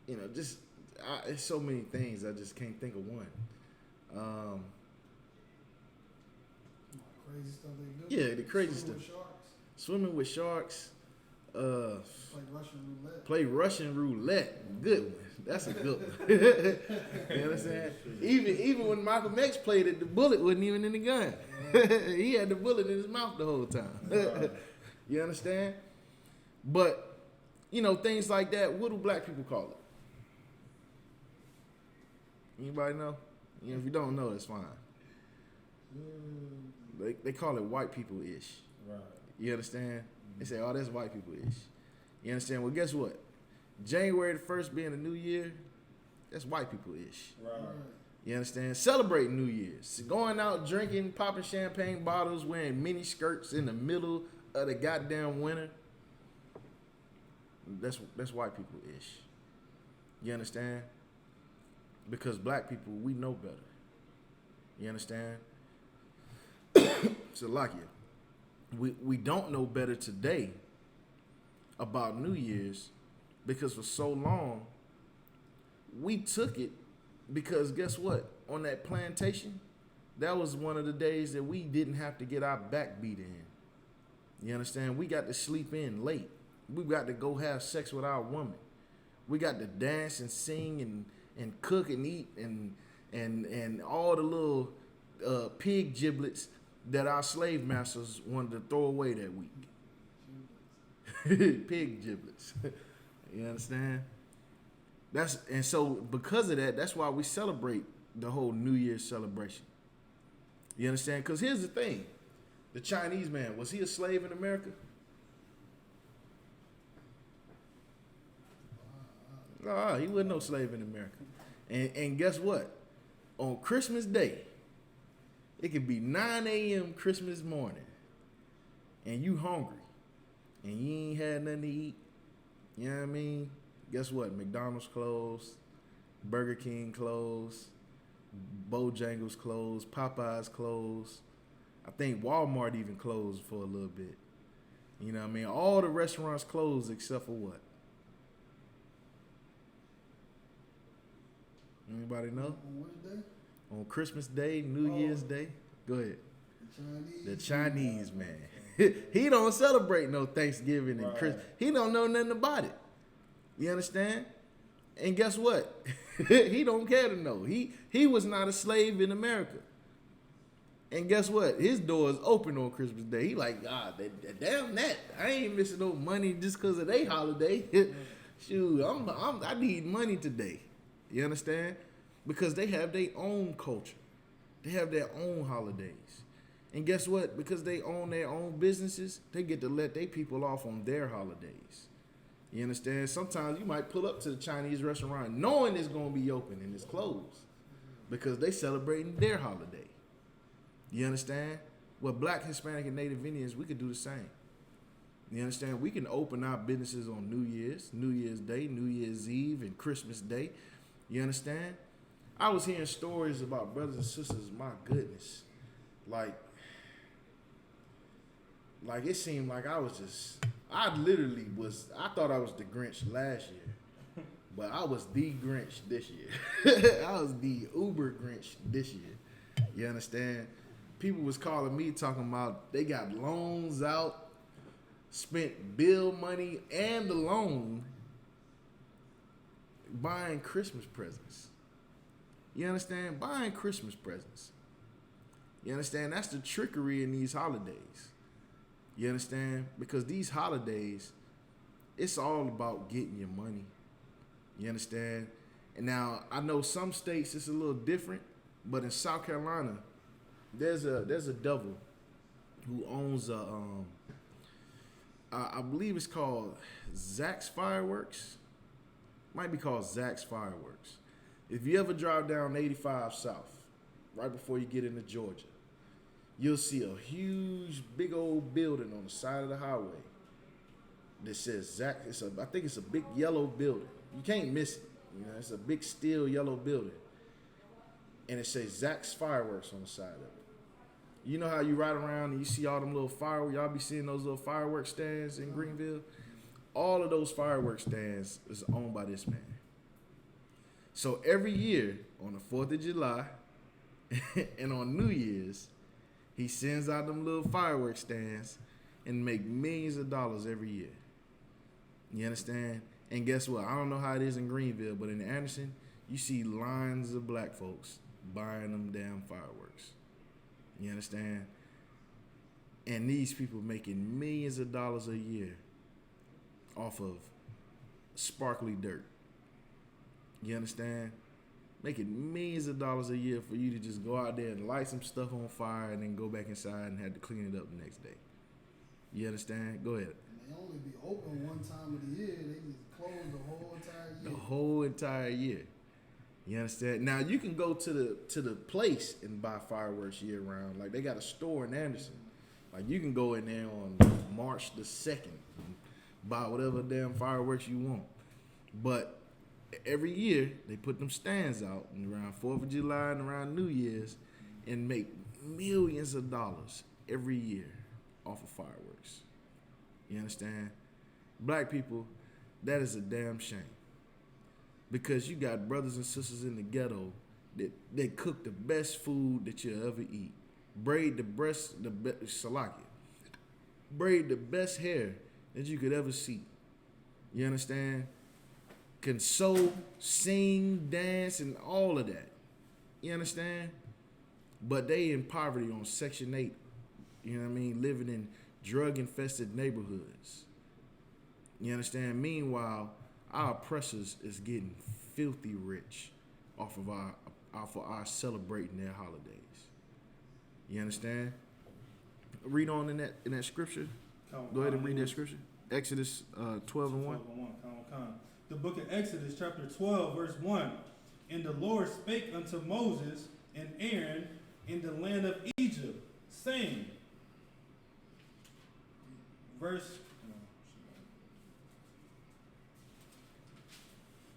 You know, just it's so many things. I just can't think of one. Crazy stuff they do. Yeah, the crazy stuff. With sharks. Swimming with sharks. Like Russian roulette. Play Russian roulette. Good one. That's a good one. You understand? Even when Malcolm X played it, the bullet wasn't even in the gun. He had the bullet in his mouth the whole time. You understand? But, you know, things like that, what do black people call it? Anybody know? You know, if you don't know, it's fine. They call it white people-ish. Right. You understand? They say, oh, that's white people-ish. You understand? Well, guess what? January the 1st being a new year, that's white people-ish. Right. You understand? Celebrating New Year's. Going out, drinking, popping champagne bottles, wearing mini skirts in the middle of the goddamn winter. That's white people-ish. You understand? Because black people, we know better. You understand? Salakia. We don't know better today about New Year's because for so long we took it because guess what? On that plantation, that was one of the days that we didn't have to get our back beat in. You understand? We got to sleep in late. We got to go have sex with our woman. We got to dance and sing and cook and eat and all the little pig giblets that our slave masters wanted to throw away that week. Pig giblets. You understand? So because of that, that's why we celebrate the whole New Year's celebration. You understand? Because here's the thing: the Chinese man, was he a slave in America? No, he wasn't no slave in America. And guess what? On Christmas Day, it could be 9 a.m. Christmas morning, and you hungry, and you ain't had nothing to eat. You know what I mean? Guess what? McDonald's closed, Burger King closed, Bojangles closed, Popeyes closed. I think Walmart even closed for a little bit. You know what I mean? All the restaurants closed except for what? Anybody know? On which day? On Christmas Day, New Year's Day. Go ahead. The Chinese man. He don't celebrate no Thanksgiving and Christmas. He don't know nothing about it. You understand? And guess what? He don't care to know. He was not a slave in America. And guess what? His door is open on Christmas Day. He like, damn that. I ain't missing no money just because of their holiday. Shoot, I need money today. You understand? Because they have their own culture. They have their own holidays. And guess what? Because they own their own businesses, they get to let their people off on their holidays. You understand? Sometimes you might pull up to the Chinese restaurant knowing it's going to be open and it's closed because they celebrating their holiday. You understand? Well, Black, Hispanic, and Native Indians, we could do the same. You understand? We can open our businesses on New Year's Day, New Year's Eve, and Christmas Day. You understand? I was hearing stories about brothers and sisters, my goodness. Like it seemed like I thought I was the Grinch last year. But I was the Grinch this year. I was the Uber Grinch this year. You understand? People was calling me talking about they got loans out, spent bill money and the loan buying Christmas presents. You understand? Buying Christmas presents. You understand? That's the trickery in these holidays. You understand? Because these holidays, it's all about getting your money. You understand? And now, I know some states it's a little different, but in South Carolina, there's a devil who owns I believe it's called Zach's Fireworks. Might be called Zach's Fireworks. If you ever drive down 85 South, right before you get into Georgia, you'll see a huge, big old building on the side of the highway that says Zach. I think it's a big yellow building. You can't miss it. You know, it's a big steel yellow building, and it says Zach's Fireworks on the side of it. You know how you ride around and you see all them little fireworks? Y'all be seeing those little fireworks stands in Greenville? All of those fireworks stands is owned by this man. So every year on the 4th of July and on New Year's, he sends out them little fireworks stands and make millions of dollars every year. You understand? And guess what? I don't know how it is in Greenville, but in Anderson, you see lines of black folks buying them damn fireworks. You understand? And these people making millions of dollars a year off of sparkly dirt. You understand? Making millions of dollars a year for you to just go out there and light some stuff on fire and then go back inside and have to clean it up the next day. You understand? Go ahead. And they only be open one time of the year. They just close the whole entire year. The whole entire year. You understand? Now you can go to the place and buy fireworks year round. Like they got a store in Anderson. Like you can go in there on March the 2nd and buy whatever damn fireworks you want. But every year they put them stands out around 4th of July and around New Year's and make millions of dollars every year off of fireworks. You understand? Black people, that is a damn shame. Because you got brothers and sisters in the ghetto that cook the best food that you'll ever eat. Braid the best hair that you could ever see. You understand? Can sew, sing, dance, and all of that. You understand? But they in poverty on Section 8. You know what I mean? Living in drug-infested neighborhoods. You understand? Meanwhile, our oppressors is getting filthy rich off of our celebrating their holidays. You understand? Read on in that scripture. Go ahead and read that scripture. Exodus 12 and 1. The book of Exodus, chapter 12, verse 1. And the Lord spake unto Moses and Aaron in the land of Egypt, saying,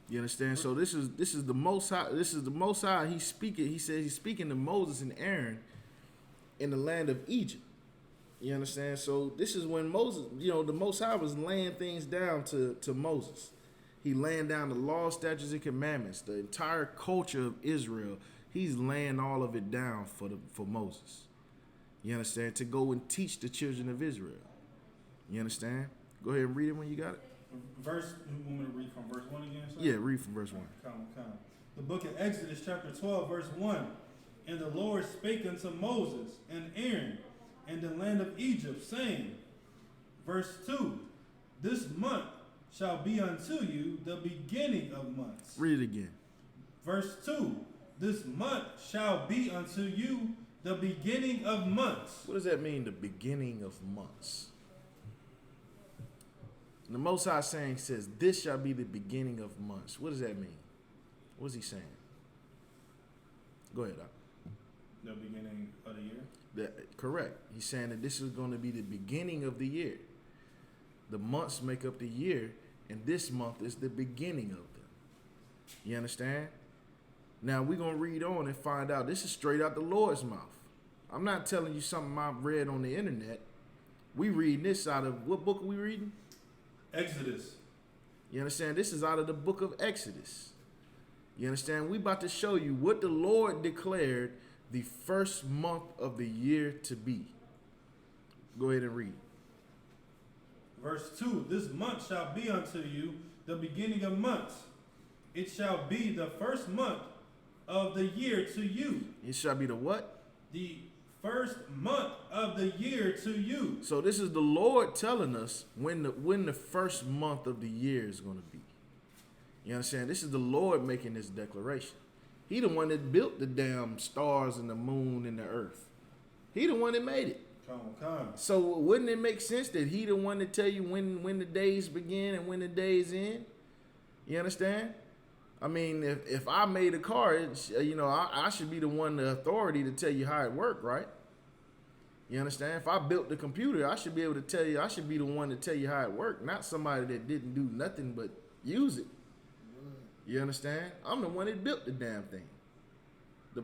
You understand? So this is the Most High. This is the Most High. He's speaking. He says he's speaking to Moses and Aaron in the land of Egypt. You understand? So this is when Moses, the Most High was laying things down to Moses. He laying down the law, statutes, and commandments, the entire culture of Israel. He's laying all of it down for Moses. You understand? To go and teach the children of Israel. You understand? Go ahead and read it when you got it. You want me to read from verse 1 again? Sir? Yeah, read from verse 1. Come. The book of Exodus, chapter 12, verse 1. And the Lord spake unto Moses and Aaron in the land of Egypt, saying, verse 2, this month shall be unto you the beginning of months. Read it again. Verse 2, this month shall be unto you the beginning of months. What does that mean, the beginning of months? The Most High says, this shall be the beginning of months. What does that mean? What is he saying? Go ahead, Doc. The beginning of the year? Correct. He's saying that this is going to be the beginning of the year. The months make up the year, and this month is the beginning of them. You understand? Now, we're going to read on and find out. This is straight out the Lord's mouth. I'm not telling you something I've read on the internet. We reading this out of, what book are we reading? Exodus. You understand? This is out of the book of Exodus. You understand? We about to show you what the Lord declared the first month of the year to be. Go ahead and read. Verse 2, this month shall be unto you the beginning of months. It shall be the first month of the year to you. It shall be the what? The first month of the year to you. So this is the Lord telling us when the first month of the year is going to be. You understand? This is the Lord making this declaration. He the one that built the damn stars and the moon and the earth. He the one that made it. Come. So wouldn't it make sense that he the one to tell you when the days begin and when the days end? You understand? I mean, if I made a car, I should be the one, the authority to tell you how it worked, right? You understand? If I built the computer, I should be able to tell you, I should be the one to tell you how it worked, not somebody that didn't do nothing but use it. You understand? I'm the one that built the damn thing.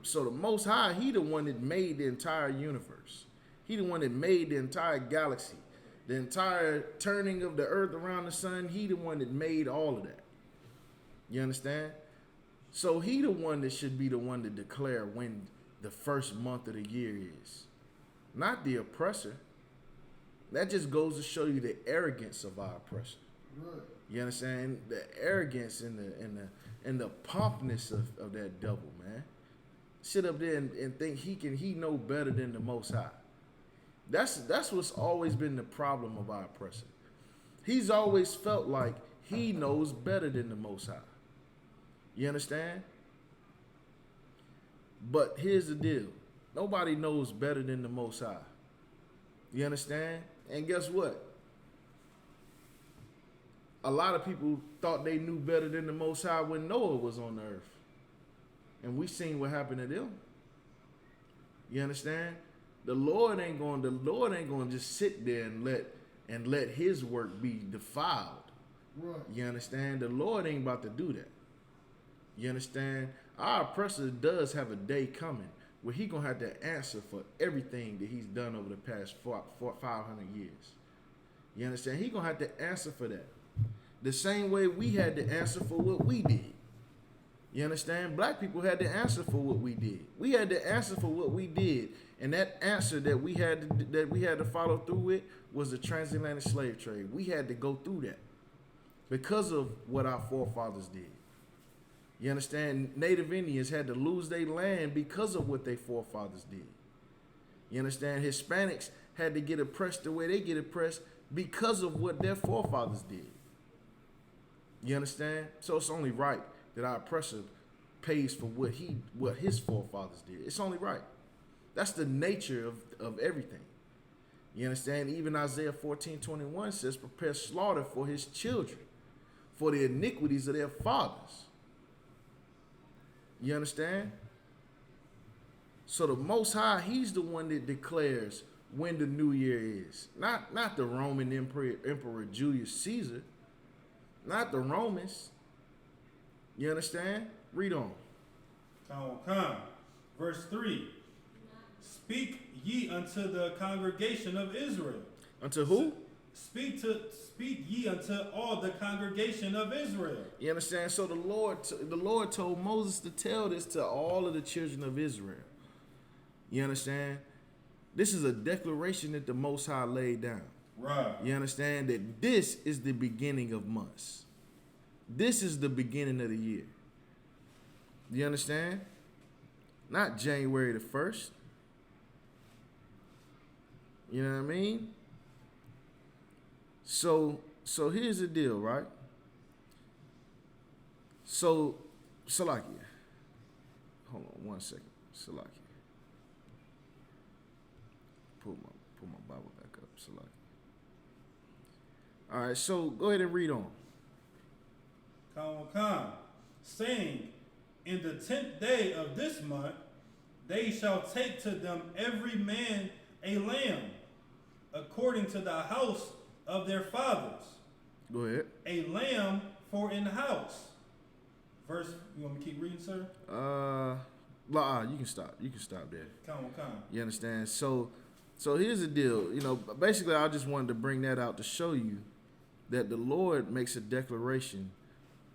So the Most High, he the one that made the entire universe. He the one that made the entire galaxy. The entire turning of the earth around the sun, he the one that made all of that. You understand? So he the one that should be the one to declare when the first month of the year is. Not the oppressor. That just goes to show you the arrogance of our oppressor. Right. You understand? The arrogance and the pompness of that devil, man. Sit up there and think he know better than the Most High. That's what's always been the problem of our oppressor. He's always felt like he knows better than the Most High. You understand? But here's the deal. Nobody knows better than the Most High. You understand? And guess what? A lot of people thought they knew better than the Most High when Noah was on the earth. And we seen what happened to them. You understand? The Lord ain't going to just sit there and let his work be defiled. Right. You understand? The Lord ain't about to do that. You understand? Our oppressor does have a day coming where he gonna have to answer for everything that he's done over the past 500 years. You understand? He gonna have to answer for that. The same way we had to answer for what we did. You understand? Black people had to answer for what we did. We had to answer for what we did, and that answer that we had to follow through with was the transatlantic slave trade. We had to go through that because of what our forefathers did. You understand? Native Indians had to lose their land because of what their forefathers did. You understand? Hispanics had to get oppressed the way they get oppressed because of what their forefathers did. You understand? So it's only right that our oppressor pays for what his forefathers did. It's only right. That's the nature of everything. You understand? Even Isaiah 14:21 says, prepare slaughter for his children, for the iniquities of their fathers. You understand? So the Most High, he's the one that declares when the new year is. Not the Roman Emperor Julius Caesar. Not the Romans. You understand? Read on. Come. Verse 3. Speak ye unto the congregation of Israel. Unto who? Speak ye unto all the congregation of Israel. You understand? So the Lord told Moses to tell this to all of the children of Israel. You understand? This is a declaration that the Most High laid down. Right. You understand that this is the beginning of months. This is the beginning of the year. You understand? Not January the 1st. You know what I mean? So here's the deal, right? So, Salakia. Hold on 1 second. Salakia. Pull my Bible back up. Salakia. All right, so go ahead and read on. Come. Saying, in the 10th day of this month, they shall take to them every man a lamb, according to the house of their fathers. Go ahead. A lamb for in house. Verse, you want me to keep reading, sir? You can stop. You can stop there. Come. You understand? So here's the deal. You know, basically, I just wanted to bring that out to show you that the Lord makes a declaration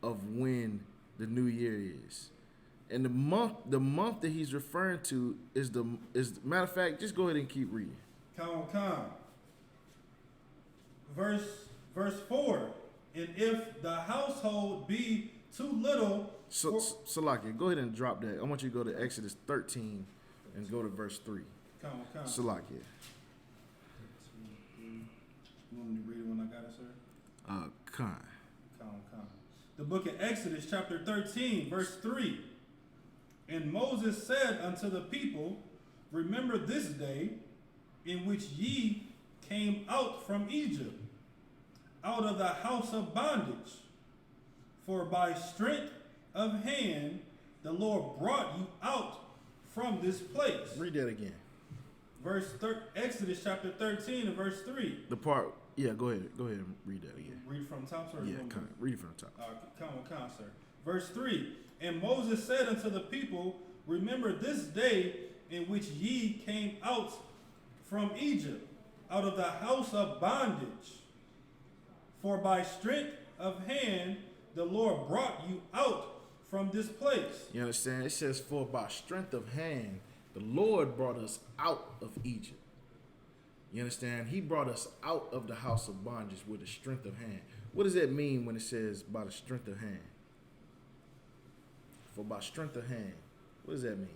of when the new year is. And the month that he's referring to is matter of fact, just go ahead and keep reading. Come. Verse 4. And if the household be too little. Salakia, go ahead and drop that. I want you to go to Exodus 13 and go to verse 3. Come. Salakia. You want me to read it when I got it, sir? Come. The book of Exodus, chapter 13, verse 3. And Moses said unto the people, remember this day in which ye came out from Egypt, out of the house of bondage. For by strength of hand the Lord brought you out from this place. Read that again. Exodus chapter 13 and verse 3. The part, yeah, go ahead and read that again. Read from the top, sir? Yeah, read it from the top. Come, sir. Verse 3. And Moses said unto the people, remember this day in which ye came out from Egypt, out of the house of bondage. For by strength of hand the Lord brought you out from this place. You understand? It says, for by strength of hand, the Lord brought us out of Egypt. You understand? He brought us out of the house of bondage with the strength of hand. What does that mean when it says by the strength of hand? For by strength of hand, what does that mean?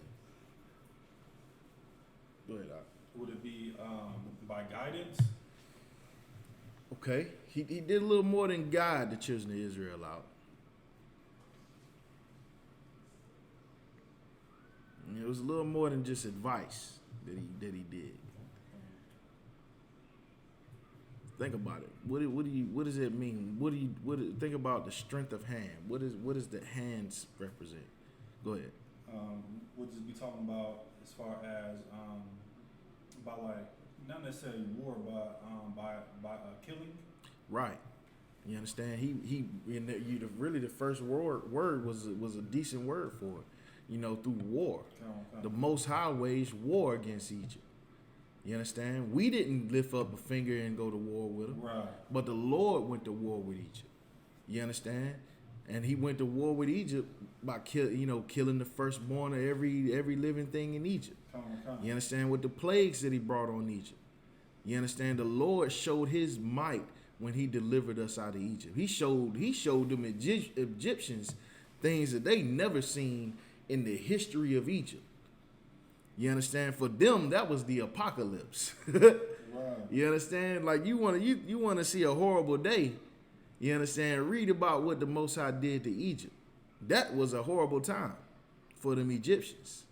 Go ahead, Doc. Would it be by guidance? Okay. He did a little more than guide the children of Israel out. It was a little more than just advice that he did. Think about it. What does it mean? Think about the strength of hand. What does the hands represent? Go ahead. We'll just be talking about as far as by like not necessarily war, but by killing. Right. You understand? The first word was a decent word for it. You know, through war. The Most High waged war against Egypt. You understand? We didn't lift up a finger and go to war with them. Right. But the Lord went to war with Egypt. You understand? And he went to war with Egypt by killing the firstborn of every living thing in Egypt. You understand? With the plagues that he brought on Egypt. You understand? The Lord showed his might when he delivered us out of Egypt. He showed them Egyptians things that they never seen in the history of Egypt. You understand? For them, that was the apocalypse. Right. You understand? Like you want to see a horrible day. You understand? Read about what the Most High did to Egypt. That was a horrible time for them Egyptians.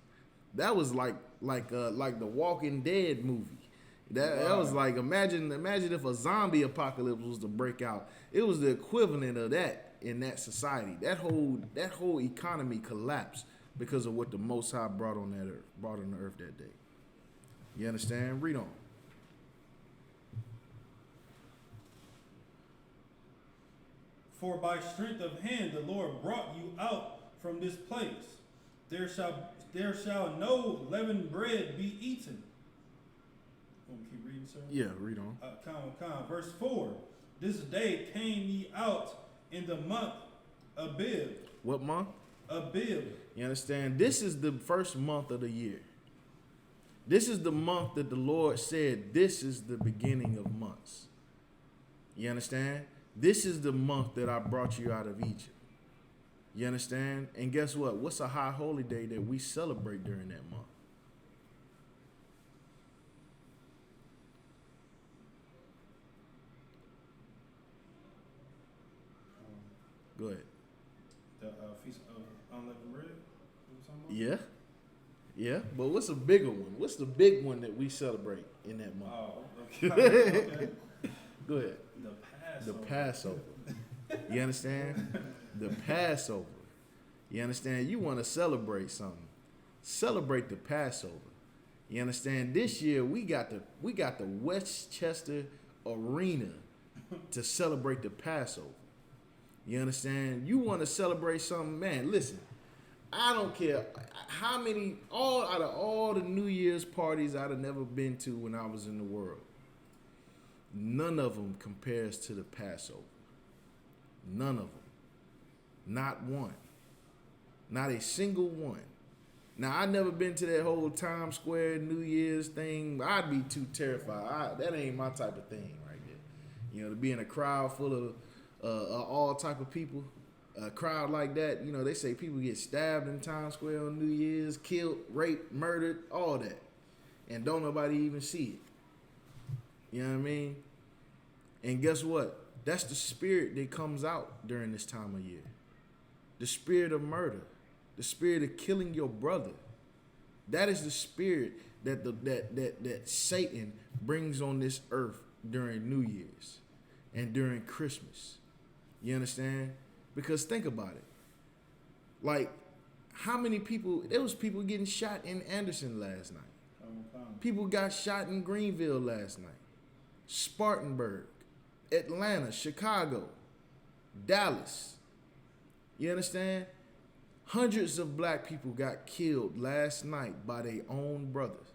That was like the Walking Dead movie. That was like imagine if a zombie apocalypse was to break out. It was the equivalent of that in that society. That whole economy collapsed because of what the Most High brought on the earth that day. You understand? Read on. For by strength of hand the Lord brought you out from this place. There shall no leavened bread be eaten. Want me to keep reading, sir? Yeah, read on. Verse 4. This day came ye out in the month Abib. What month? Abib. You understand? This is the first month of the year. This is the month that the Lord said, this is the beginning of months. You understand? This is the month that I brought you out of Egypt. You understand? And guess what? What's a high holy day that we celebrate during that month? Go ahead. The Feast of Unleavened Bread? Yeah. Yeah. But what's a bigger one? What's the big one that we celebrate in that month? Oh, okay. Go ahead. The The Passover. You understand? The Passover. You understand? You want to celebrate something. Celebrate the Passover. You understand? This year we got the Westchester Arena to celebrate the Passover. You understand? You want to celebrate something, man, listen. I don't care how many out of all the New Year's parties I'd have never been to when I was in the world. None of them compares to the Passover. None of them. Not one. Not a single one. Now, I never been to that whole Times Square New Year's thing. I'd be too terrified. That ain't my type of thing right there. You know, to be in a crowd full of all type of people, a crowd like that, you know, they say people get stabbed in Times Square on New Year's, killed, raped, murdered, all that. And don't nobody even see it. You know what I mean? And guess what? That's the spirit that comes out during this time of year. The spirit of murder. The spirit of killing your brother. That is the spirit that Satan brings on this earth during New Year's and during Christmas. You understand? Because think about it. Like, how many people, there was people getting shot in Anderson last night. People got shot in Greenville last night. Spartanburg, Atlanta, Chicago, Dallas. You understand? Hundreds of black people got killed last night by their own brothers.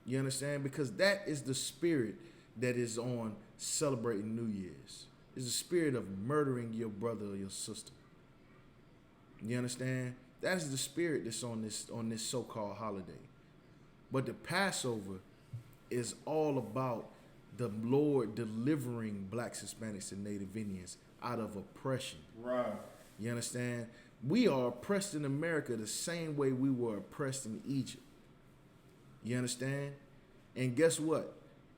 You understand? Because that is the spirit that is on celebrating New Year's. It's the spirit of murdering your brother or your sister. You understand? That's the spirit that's on this so-called holiday. But the Passover is all about the Lord delivering blacks, Hispanics, and Native Indians out of oppression. Right. You understand? We are oppressed in America the same way we were oppressed in Egypt. You understand? And guess what?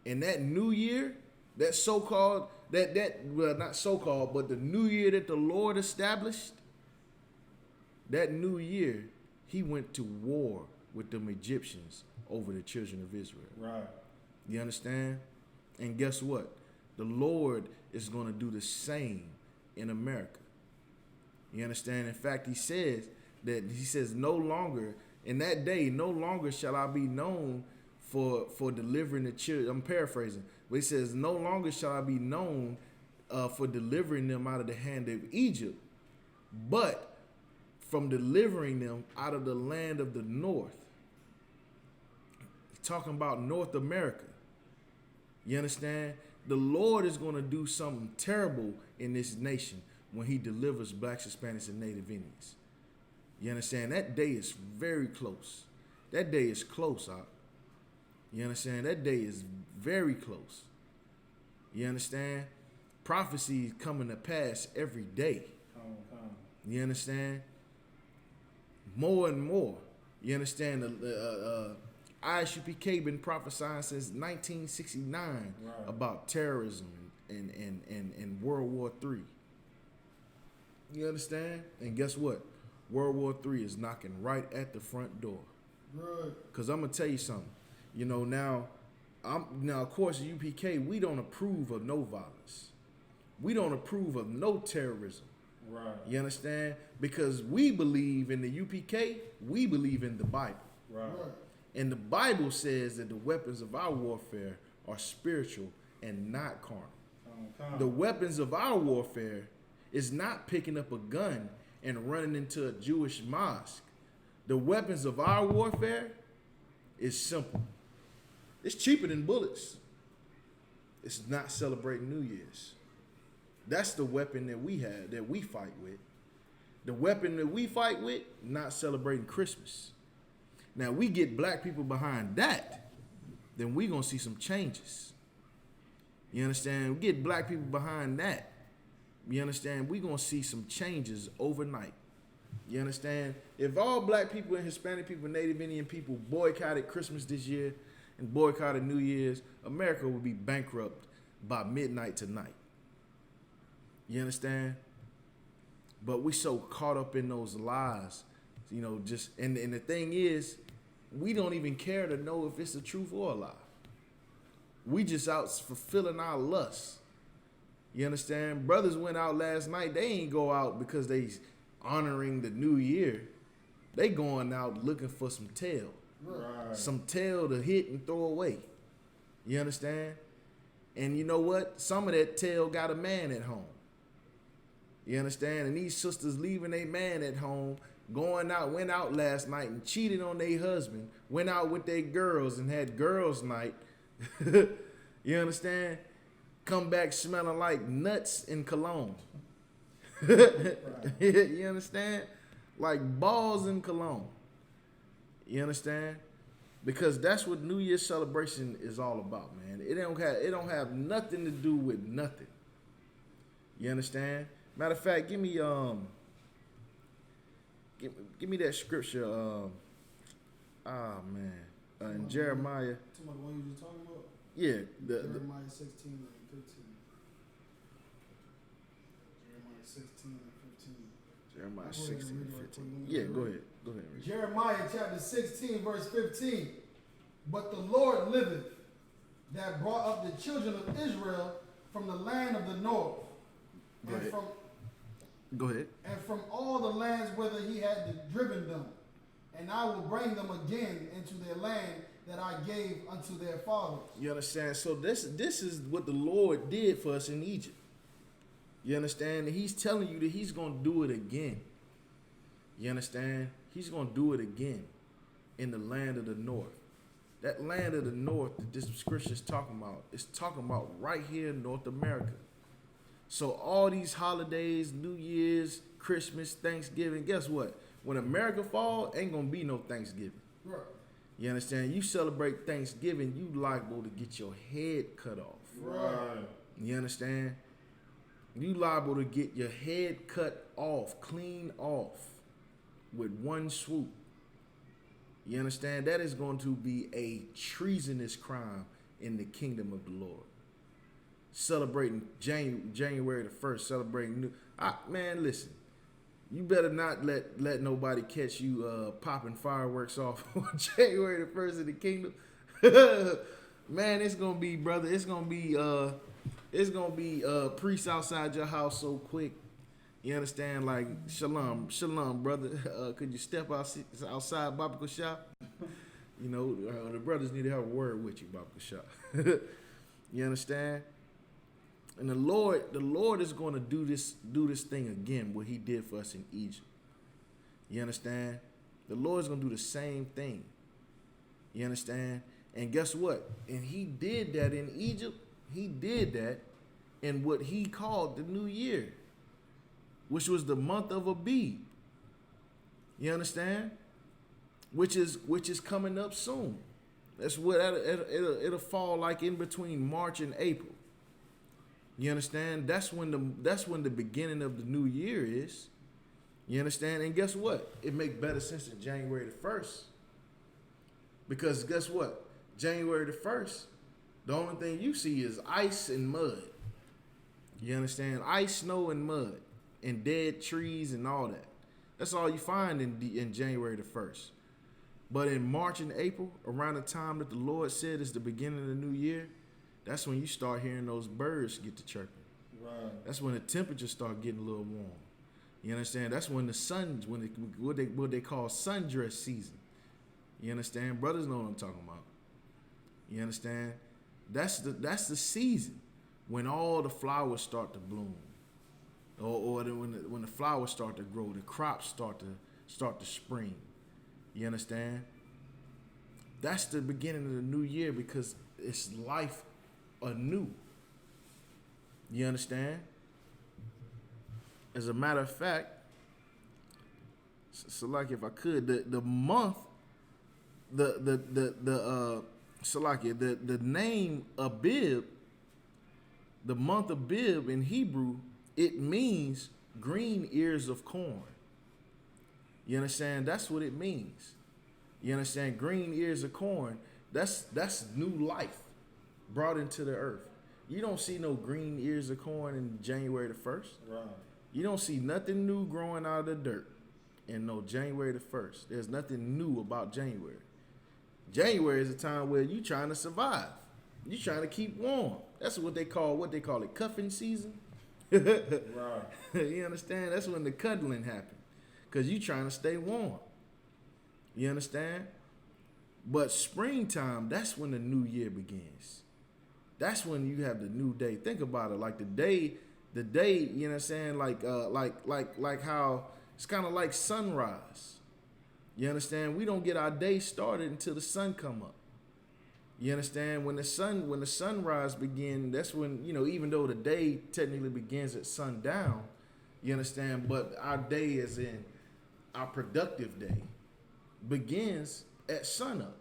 In that new year, that so-called, well, not so-called, but the new year that the Lord established, that new year, he went to war with them Egyptians over the children of Israel. Right. You understand? And guess what? The Lord is going to do the same in America. You understand? In fact, he says no longer, in that day, no longer shall I be known for delivering the children. I'm paraphrasing, but he says, no longer shall I be known for delivering them out of the hand of Egypt, but from delivering them out of the land of the north. He's talking about North America. You understand? The Lord is going to do something terrible in this nation when he delivers blacks, Hispanics, and Native Indians. You understand? That day is very close. That day is close, Op. You understand? That day is very close. You understand? Prophecy is coming to pass every day. You understand? More and more. You understand? ISUPK been prophesying since 1969 about terrorism, in World War III. You understand? And guess what? World War III is knocking right at the front door. Right. Cause I'm gonna tell you something. You know, now of course UPK, we don't approve of no violence. We don't approve of no terrorism. Right. You understand? Because we believe in the UPK, we believe in the Bible. Right. Right. And the Bible says that the weapons of our warfare are spiritual and not carnal. Come. The weapons of our warfare is not picking up a gun and running into a Jewish mosque. The weapons of our warfare is simple. It's cheaper than bullets. It's not celebrating New Year's. That's the weapon that we have, that we fight with. The weapon that we fight with, not celebrating Christmas. Now, we get black people behind that, then we going to see some changes. You understand? We get black people behind that. You understand? We going to see some changes overnight. You understand? If all black people and Hispanic people, Native Indian people boycotted Christmas this year and boycotted New Year's, America would be bankrupt by midnight tonight. You understand? But we so caught up in those lies, you know, just, and the thing is, we don't even care to know if it's the truth or a lie. We just out fulfilling our lusts. You understand? Brothers went out last night. They ain't go out because they honoring the new year. They going out looking for some tail. Right. Some tail to hit and throw away. You understand? And you know what? Some of that tail got a man at home. You understand? And these sisters leaving a man at home, went out last night and cheated on their husband, went out with their girls and had girls' night. You understand? Come back smelling like nuts and cologne. You understand? Like balls and cologne. You understand? Because that's what New Year's celebration is all about, man. It don't have nothing to do with nothing. You understand? Matter of fact, give me that scripture. In Jeremiah. Too much one you just talking about? Yeah, Jeremiah 16 and 15. Jeremiah 16 and 15. Jeremiah Go ahead 16 and and read it 15. right quick. Yeah, go ahead. Go ahead. Read. Jeremiah chapter 16, verse 15. But the Lord liveth, that brought up the children of Israel from the land of the north, Go ahead. Go ahead. and from all the lands whither he had driven them. And I will bring them again into their land that I gave unto their fathers. You understand? So this is what the Lord did for us in Egypt. You understand? And he's telling you that he's going to do it again. You understand? He's going to do it again in the land of the north. That land of the north that this scripture is talking about, is talking about right here in North America. So all these holidays, New Year's, Christmas, Thanksgiving, guess what? When America fall, ain't going to be no Thanksgiving. Right. You understand? You celebrate Thanksgiving, you liable to get your head cut off. Right. You understand? You liable to get your head cut off, clean off, with one swoop. You understand? That is going to be a treasonous crime in the kingdom of the Lord. Celebrating January the 1st, celebrating man, listen. You better not let nobody catch you popping fireworks off on January the 1st in the kingdom. Man, it's gonna be, brother. It's gonna be priests outside your house so quick. You understand? Like shalom, brother. Could you step outside Baba shop? You know, the brothers need to have a word with you, Baba shop. You understand? And the Lord is going to do this thing again, what he did for us in Egypt. You understand? The Lord's going to do the same thing. You understand? And guess what? And he did that in Egypt. He did that in what he called the New Year, which was the month of Abib. You understand? Which is coming up soon. That's what it'll fall like in between March and April. You understand? That's when the beginning of the new year is. You understand? And guess what? It makes better sense than January the 1st. Because guess what? January the 1st, the only thing you see is ice and mud. You understand? Ice, snow, and mud, and dead trees and all that. That's all you find in January the 1st. But in March and April, around the time that the Lord said is the beginning of the new year, that's when you start hearing those birds get to chirping. Right. That's when the temperatures start getting a little warm. You understand? That's when the sun, what they call sundress season. You understand? Brothers know what I'm talking about. You understand? That's the season when all the flowers start to bloom, or when the flowers start to grow, the crops start to spring. You understand? That's the beginning of the new year because it's life anew. You understand? As a matter of fact, so like if I could, the month, the name Abib, the month of Abib in Hebrew, it means green ears of corn. You understand? That's what it means. You understand? Green ears of corn. That's new life brought into the earth. You don't see no green ears of corn in January the 1st. Right. You don't see nothing new growing out of the dirt in no January the 1st. There's nothing new about January. January is a time where you trying to survive. You trying to keep warm. That's what they call it, cuffing season. Right. You understand? That's when the cuddling happens. Because you trying to stay warm. You understand? But springtime, that's when the new year begins. That's when you have the new day. Think about it. Like the day, you know what I'm saying? Like how it's kind of like sunrise. You understand? We don't get our day started until the sun come up. You understand? When the sunrise begins, that's when, you know, even though the day technically begins at sundown, you understand? But our day is in our productive day begins at sunup.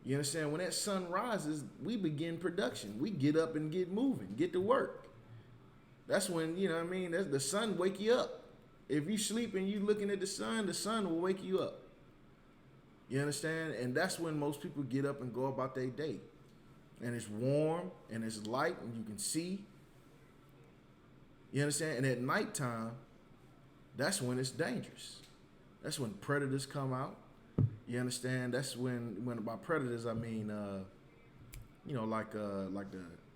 You understand? When that sun rises, we begin production. We get up and get moving, get to work. That's when, you know what I mean? That's the sun wake you up. If you sleep and you looking at the sun will wake you up. You understand? And that's when most people get up and go about their day. And it's warm and it's light and you can see. You understand? And at nighttime, that's when it's dangerous. That's when predators come out. You understand? That's when by predators I mean, you know, like the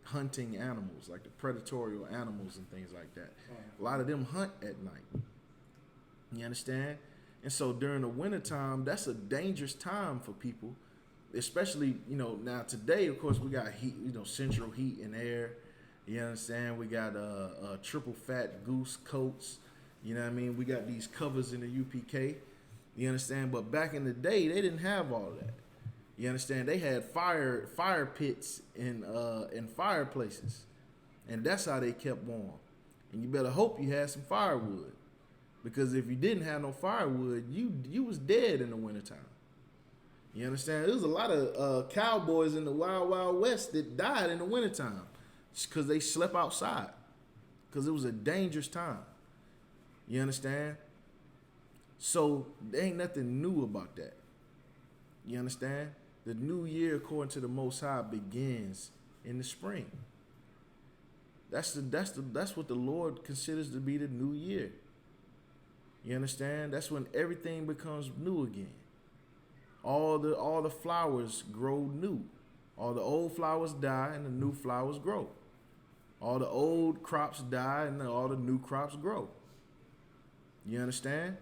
hunting animals, like the predatory animals and things like that. A lot of them hunt at night. You understand? And so during the wintertime, that's a dangerous time for people, especially, you know, now today, of course, we got heat, you know, central heat and air. You understand? We got triple fat goose coats. You know what I mean? We got these covers in the UPK. You understand? But back in the day, they didn't have all that. You understand? They had fire pits and fireplaces. And that's how they kept warm. And you better hope you had some firewood. Because if you didn't have no firewood, you was dead in the wintertime. You understand? There was a lot of cowboys in the Wild Wild West that died in the wintertime because they slept outside. Because it was a dangerous time. You understand? So there ain't nothing new about that. You understand? The new year, according to the Most High, begins in the spring. That's what the Lord considers to be the new year. You understand? That's when everything becomes new again. All the flowers grow new. All the old flowers die and the new flowers grow. All the old crops die and all the new crops grow. You understand?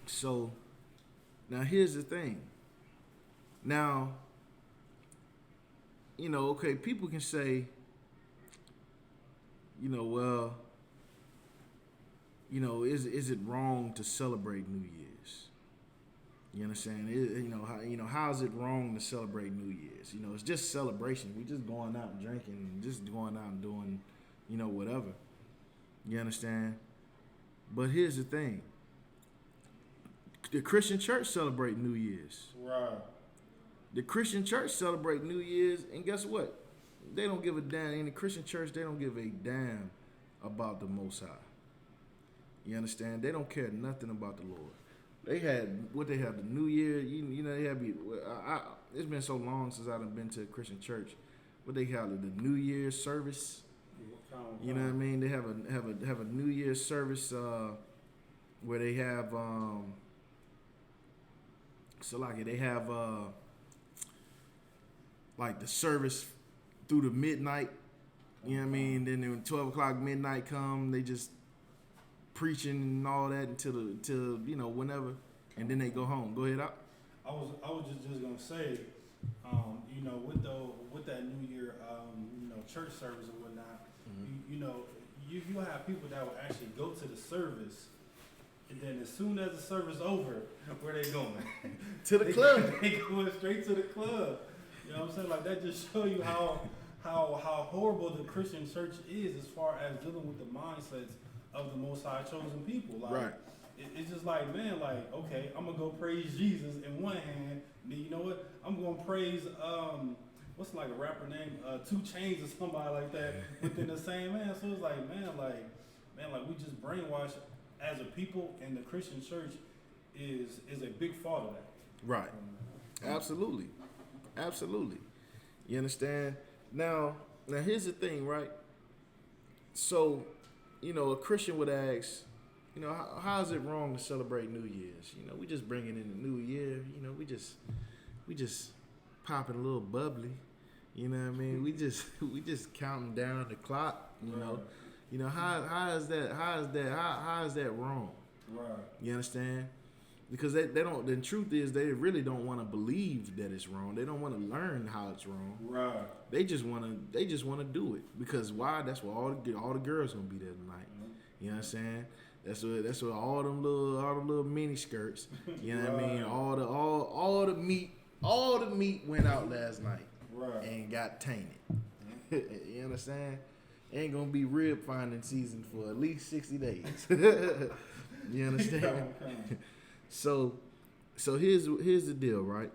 So, now here's the thing. Now, you know, okay, people can say, you know, well, you know, is it wrong to celebrate New Year's? You understand? How is it wrong to celebrate New Year's? You know, it's just celebration. We just going out and drinking and just going out and doing, you know, whatever. You understand? But here's the thing. The Christian church celebrate New Year's. Right. The Christian church celebrate New Year's, and guess what? They don't give a damn. In the Christian church, they don't give a damn about the Most High. You understand? They don't care nothing about the Lord. They had the New Year. You know, they have. It's been so long since I've been to a Christian church, what they call it, the New Year's service. You know what I mean? They have a New Year's service where they have they have like the service through the midnight. You know what I mean? Then when 12 o'clock midnight come, they just preaching and all that until whenever, and then they go home. Go ahead, out. I was just gonna say, with that New Year, church service or whatnot, you have people that will actually go to the service, and then as soon as the service over, where they going? To the club. They going straight to the club. You know what I'm saying? Like, that just show you how horrible the Christian church is as far as dealing with the mindsets of the Most High chosen people. Like, right. It's just like, man, like, okay, I'm gonna go praise Jesus in one hand, and then you know what? I'm gonna praise what's like a rapper named 2 Chainz or somebody like that within the same man. So it's like, man, we just brainwashed as a people, and the Christian church is a big fault of that. Right. Absolutely. You understand? Now here's the thing, right? So, a Christian would ask, how is it wrong to celebrate New Year's? We just bringing in the new year. We just popping a little bubbly. You know what I mean? We just counting down the clock. How is that wrong? Right. You understand? Because they don't. The truth is, they really don't want to believe that it's wrong. They don't want to learn how it's wrong. Right. They just want to do it because why? That's why all the girls gonna be there tonight. You know what I'm saying? That's what all them little mini skirts. You know what I mean? All the meat went out last night. Right. And got tainted. You understand? Ain't gonna be rib finding season for at least 60 days. You understand? Okay. So here's the deal, right?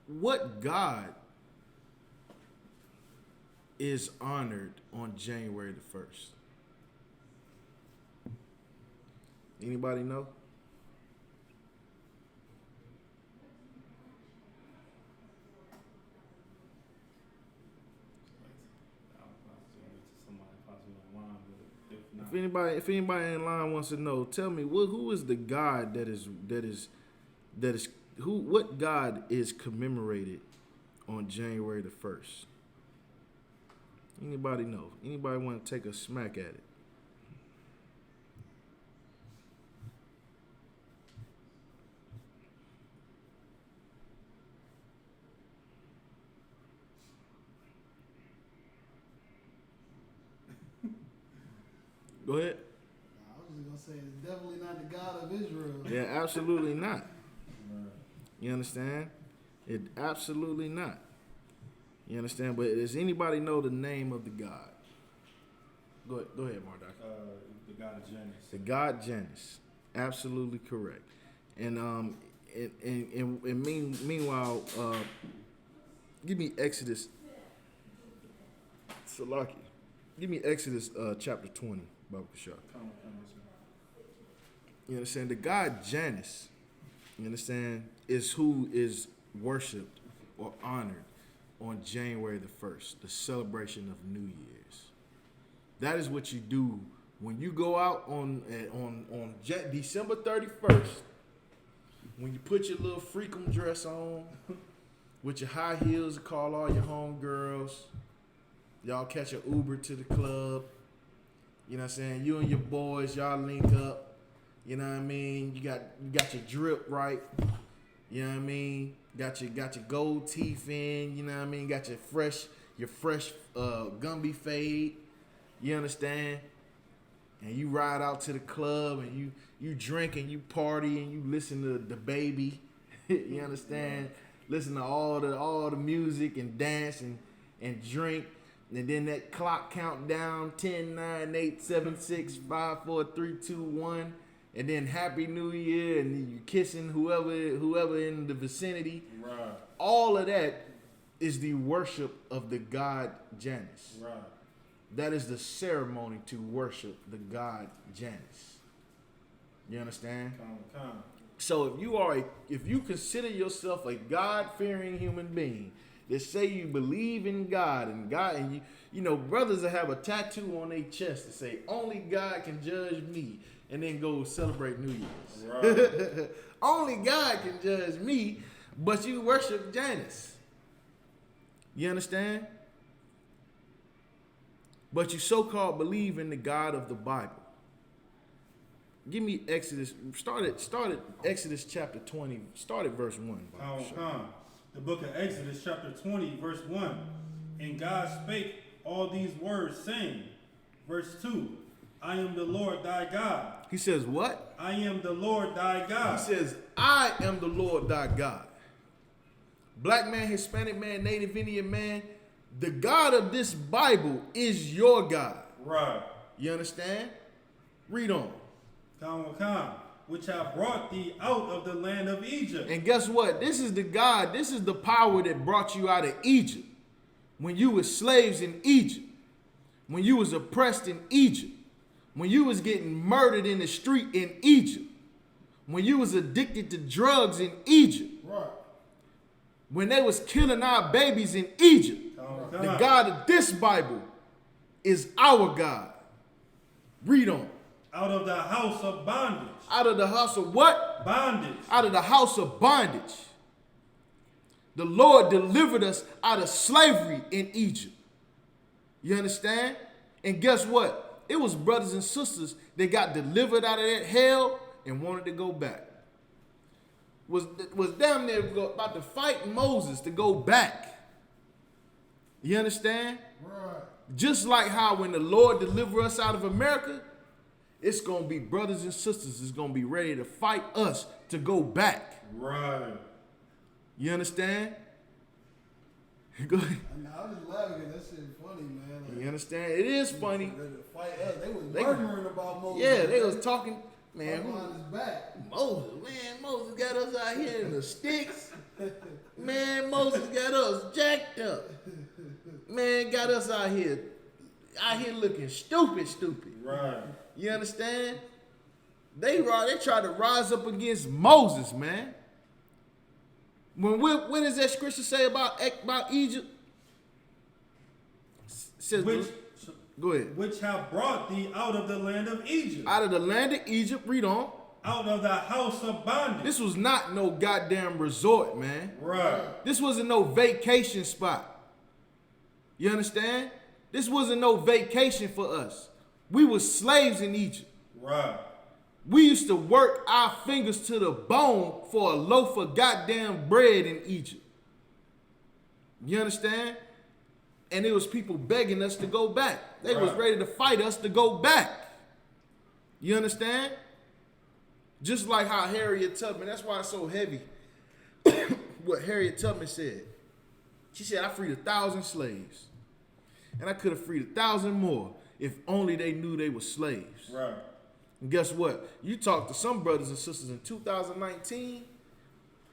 What God is honored on January the 1st? Anybody know? If anybody in line wants to know, tell me who is the God what God is commemorated on January the 1st? Anybody know? Anybody want to take a smack at it? Go ahead. I was just gonna say it's definitely not the God of Israel. Yeah, absolutely not. You understand? It absolutely not. You understand? But does anybody know the name of the God? Go ahead, Marduk. The God of Janus. The God Janus. Absolutely correct. And meanwhile, give me Exodus. Salaki. Give me Exodus chapter 20. You understand? The God Janus, you understand, is who is worshipped or honored on January the 1st, the celebration of New Year's. That is what you do when you go out on December 31st, when you put your little freakum dress on with your high heels, call all your homegirls, y'all catch an Uber to the club. You know what I'm saying? You and your boys, y'all link up. You know what I mean? You got your drip right. You know what I mean? Got your gold teeth in. You know what I mean? Got your fresh Gumby fade. You understand? And you ride out to the club and you drink and you party and you listen to the baby. You understand? Listen to all the music and dance and drink. And then that clock count down 10, 9, 8, 7, 6, 5, 4, 3, 2, 1. And then Happy New Year, and then you kissing whoever in the vicinity. Right. All of that is the worship of the God Janus. Right. That is the ceremony to worship the God Janus. You understand? Come. So if you consider yourself a God-fearing human being that say you believe in God and you know, brothers that have a tattoo on their chest that say only God can judge me and then go celebrate New Year's. Right. Only God can judge me, but you worship Janus. You understand? But you so-called believe in the God of the Bible. Give me Exodus. Start at Exodus chapter 20. Start at verse 1. The book of Exodus chapter 20, verse 1. And God spake all these words, saying, verse 2, I am the Lord thy God. He says what? I am the Lord thy God. He says, I am the Lord thy God. Black man, Hispanic man, Native Indian man, the God of this Bible is your God. Right. You understand? Read on. Which have brought thee out of the land of Egypt. And guess what? This is the God, this is the power that brought you out of Egypt. When you were slaves in Egypt. When you was oppressed in Egypt. When you was getting murdered in the street in Egypt. When you was addicted to drugs in Egypt. Right. When they was killing our babies in Egypt. The God of this Bible is our God. Read on. Out of the house of bondage. Out of the house of what? Bondage. Out of the house of bondage. The Lord delivered us out of slavery in Egypt. You understand? And guess what? It was brothers and sisters that got delivered out of that hell and wanted to go back. Was damn near about to fight Moses to go back. You understand? Right. Just like how when the Lord delivered us out of America, it's going to be brothers and sisters that's going to be ready to fight us to go back. Right. You understand? Go ahead. I was just laughing because that shit funny, man. Like, You understand? It is funny. ready to fight us. They was They- murmuring about Moses. Yeah, they was talking, man. Behind his back. Moses got us out here in the sticks. Man, Moses got us jacked up. Man, got us out here looking stupid. Right. You understand? They tried to rise up against Moses, man. What does that scripture say about Egypt? Says, go ahead. Which have brought thee out of the land of Egypt. Out of the land of Egypt, read on. Out of the house of bondage. This was not no goddamn resort, man. Right. This wasn't no vacation spot. You understand? This wasn't no vacation for us. We were slaves in Egypt. Right. We used to work our fingers to the bone for a loaf of goddamn bread in Egypt. You understand? And it was people begging us to go back. They was Right. ready to fight us to go back. You understand? Just like how Harriet Tubman, that's why it's so heavy. What Harriet Tubman said. She said, I freed 1,000 slaves. And I could have freed 1,000 more if only they knew they were slaves. Right. And guess what? You talk to some brothers and sisters in 2019,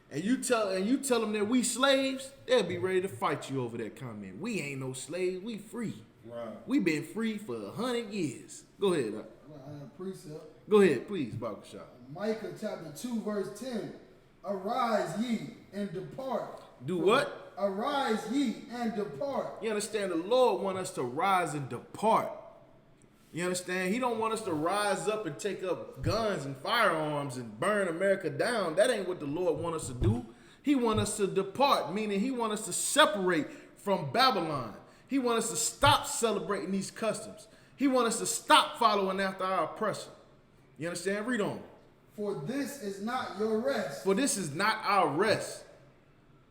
and you tell them that we slaves, they'll be ready to fight you over that comment. We ain't no slaves, we free. Right. We been free for 100 years. Go ahead. I have a precept. Go ahead, please, Bible Shop. Micah chapter 2, verse 10. Arise ye and depart. Do what? Arise ye and depart. You understand? The Lord want us to rise and depart. You understand? He don't want us to rise up and take up guns and firearms and burn America down. That ain't what the Lord want us to do. He want us to depart, meaning he want us to separate from Babylon. He want us to stop celebrating these customs. He want us to stop following after our oppressor. You understand? Read on. For this is not your rest. For this is not our rest.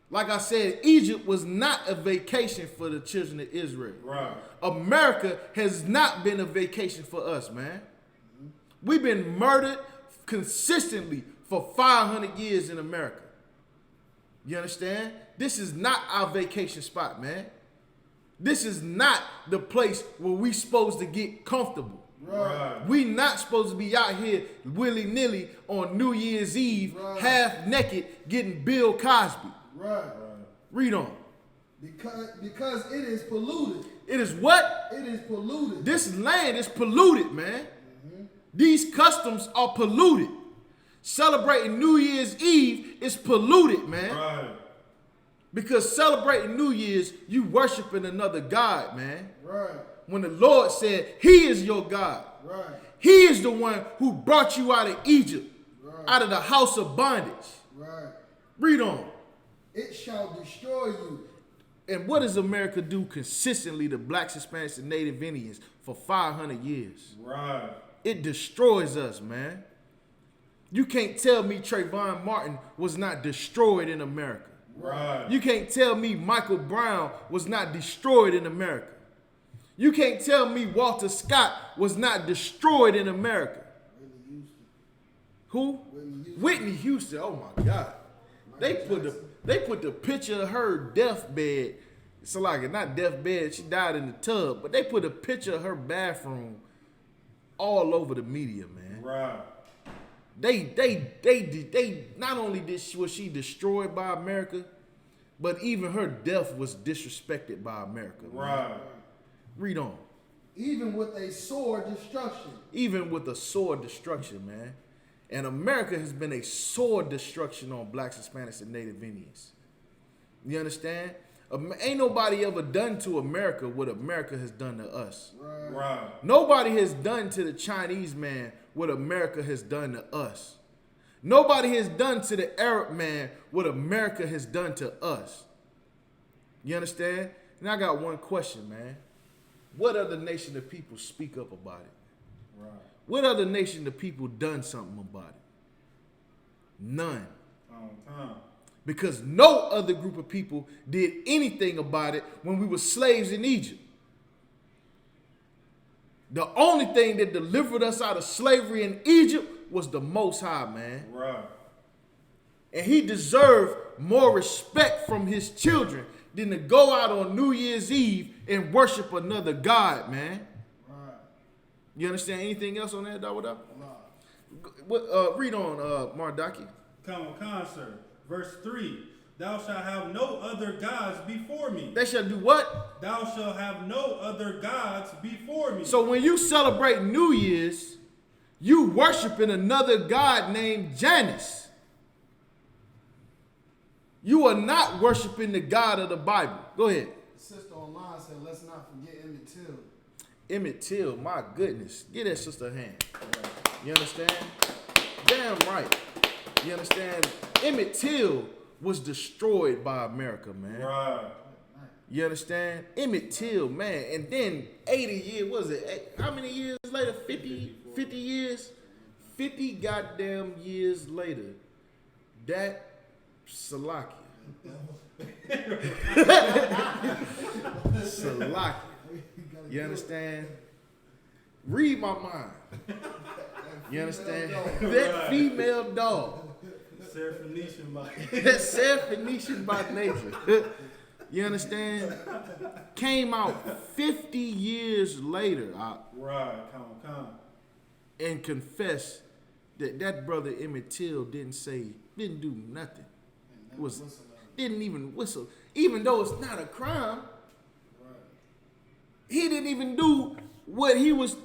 Like I said, Egypt was not a vacation for the children of Israel. Right. America has not been a vacation for us, man. We've been murdered consistently for 500 years in America. You understand? This is not our vacation spot, man. This is not the place where we supposed to get comfortable. Right. We not supposed to be out here willy-nilly on New Year's Eve, Right. half naked, getting Bill Cosby. Right. Read on. Because it is polluted. It is what? It is polluted. This land is polluted, man. These customs are polluted. Celebrating New Year's Eve is polluted, man. Right. Because celebrating New Year's, you worshiping another God, man. Right. When the Lord said, He is your God. Right. He is the one who brought you out of Egypt, Right. out of the house of bondage. Right. Read on. It shall destroy you. And what does America do consistently to blacks, Hispanics, and Native Indians for 500 years? Right. It destroys us, man. You can't tell me Trayvon Martin was not destroyed in America. Right. You can't tell me Michael Brown was not destroyed in America. You can't tell me Walter Scott was not destroyed in America. Whitney Houston. Who? Whitney Houston. Whitney Houston. Oh my God. They put the picture of her deathbed. It's like not deathbed. She died in the tub, but they put a picture of her bathroom all over the media, man. Right. They not only was she destroyed by America, but even her death was disrespected by America. Man. Right. Read on. Even with a sword destruction. Even with a sword destruction, man. And America has been a sword destruction on blacks, Hispanics, and Native Indians. You understand? Ain't nobody ever done to America what America has done to us. Right. Right. Nobody has done to the Chinese man what America has done to us. Nobody has done to the Arab man what America has done to us. You understand? And I got one question, man. What other nation of people speak up about it? Right. What other nation of people done something about it? None. Because no other group of people did anything about it when we were slaves in Egypt. The only thing that delivered us out of slavery in Egypt was the Most High, man. Right. And he deserved more respect from his children than to go out on New Year's Eve and worship another God, man. Right. You understand anything else on that, Dawada? Nah. Read on, Mardaki. Come on, sir. Verse 3. Thou shalt have no other gods before me. They shall do what? Thou shalt have no other gods before me. So when you celebrate New Year's, you worshiping another God named Janus. You are not worshiping the God of the Bible. Go ahead. The sister online said, let's not forget Emmett Till. Emmett Till, my goodness. Give that sister a hand. You understand? Damn right. You understand? Emmett Till was destroyed by America, man. Right. You understand? Emmett Till, man. And then 80 years, what was it? How many years later? 50 years? 50 goddamn years later, that Salakia. Salakia. You understand? Read my mind. You understand? That female dog. Sarah Phoenician by That's Sarah Phoenician by nature. You understand? Came out 50 years later Right. Come. and confessed that brother Emmett Till didn't do nothing. Didn't even whistle. Even though it's not a crime. He didn't even do what he was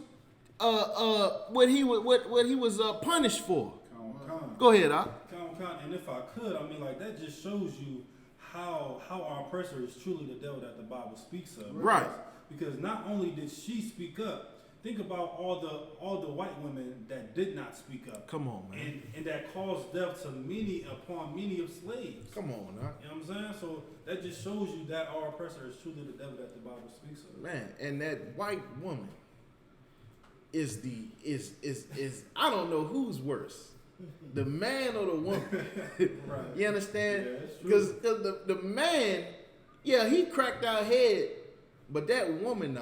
punished for. Come. Go ahead, Al. Come. And if I could, I mean, like, that just shows you how our oppressor is truly the devil that the Bible speaks of. Right. Because not only did she speak up, think about all the white women that did not speak up. Come on, man. And that caused death to many of slaves. Come on, now. You know what I'm saying? So that just shows you that our oppressor is truly the devil that the Bible speaks of. Man, and that white woman is I don't know who's worse. The man or the woman. Right. You understand? Yeah, it's true. Because the man, yeah, he cracked our head, but that woman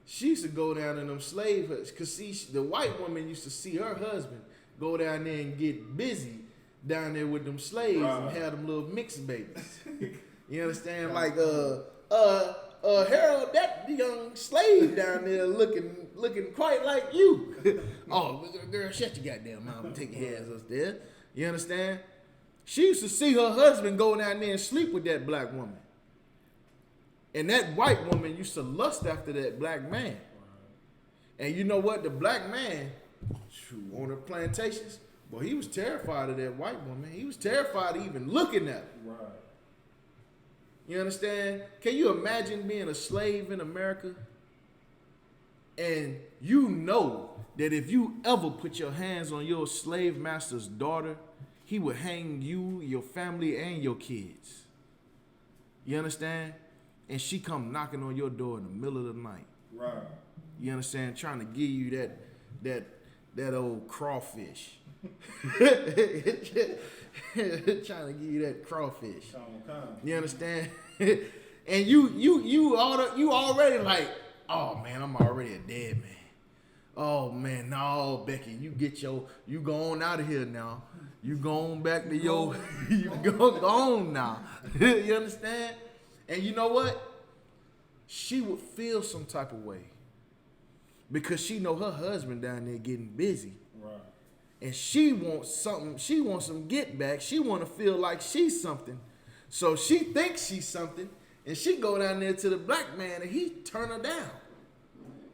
she used to go down in them slave huts. Cause see, the white woman used to see her husband go down there and get busy down there with them slaves and have them little mixed babies. You understand? Like Harold, that young slave down there looking quite like you. Oh, girl, shut your goddamn mouth and take your hands up there. You understand? She used to see her husband go down there and sleep with that black woman. And that white woman used to lust after that black man. And you know what? The black man on the plantations Boy, he was terrified of that white woman. He was terrified of even looking at her. Right. You understand? Can you imagine being a slave in America? And you know that if you ever put your hands on your slave master's daughter, he would hang you, your family, and your kids. You understand? And she come knocking on your door in the middle of the night. Right. You understand? Trying to give you that old crawfish. Trying to give you that crawfish. You understand? And you already like, oh man, I'm already a dead man. Oh man, no, Becky, you go on out of here now. You go on back to your, you go on now. You understand? And you know what? She would feel some type of way because she know her husband down there getting busy. Right. And she wants something. She wants some get back. She want to feel like she's something. So she thinks she's something, and she go down there to the black man, and he turn her down.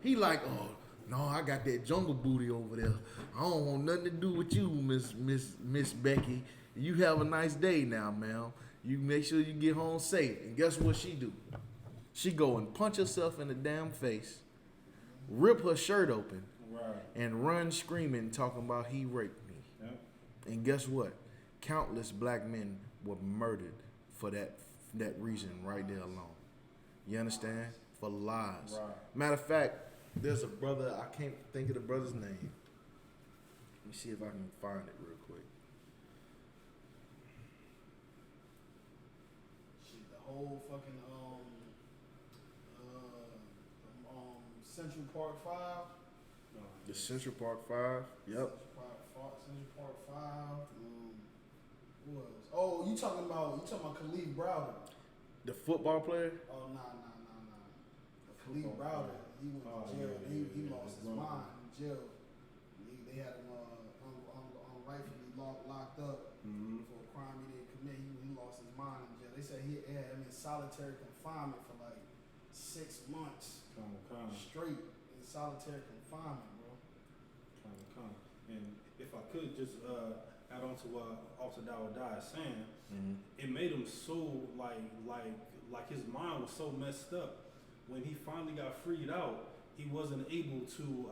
He like, oh no, I got that jungle booty over there. I don't want nothing to do with you, Miss Becky. You have a nice day now, ma'am. You make sure you get home safe. And guess what she do? She go and punch herself in the damn face, rip her shirt open, Right. and run screaming, talking about he raped me. Yep. And guess what? Countless black men were murdered for that reason right there alone. You understand? For lies. Right. Matter of fact, there's a brother, I can't think of the brother's name. Let me see if I can find it real quick. Shit, the whole fucking Central Park 5. The Central Park 5. Yep. Central Park 5. Who else? Oh, you talking about Khalid Browder? The football player? Oh, nah. Khalid Browder, he went to jail. He lost his mind in jail. They had him unrightfully locked up for a crime he didn't commit. He lost his mind in jail. They said he had him in solitary confinement for like 6 months straight in solitary confinement, bro. And if I could just add on to what Officer Dawada is saying, it made him so like his mind was so messed up. When he finally got freed out, he wasn't able to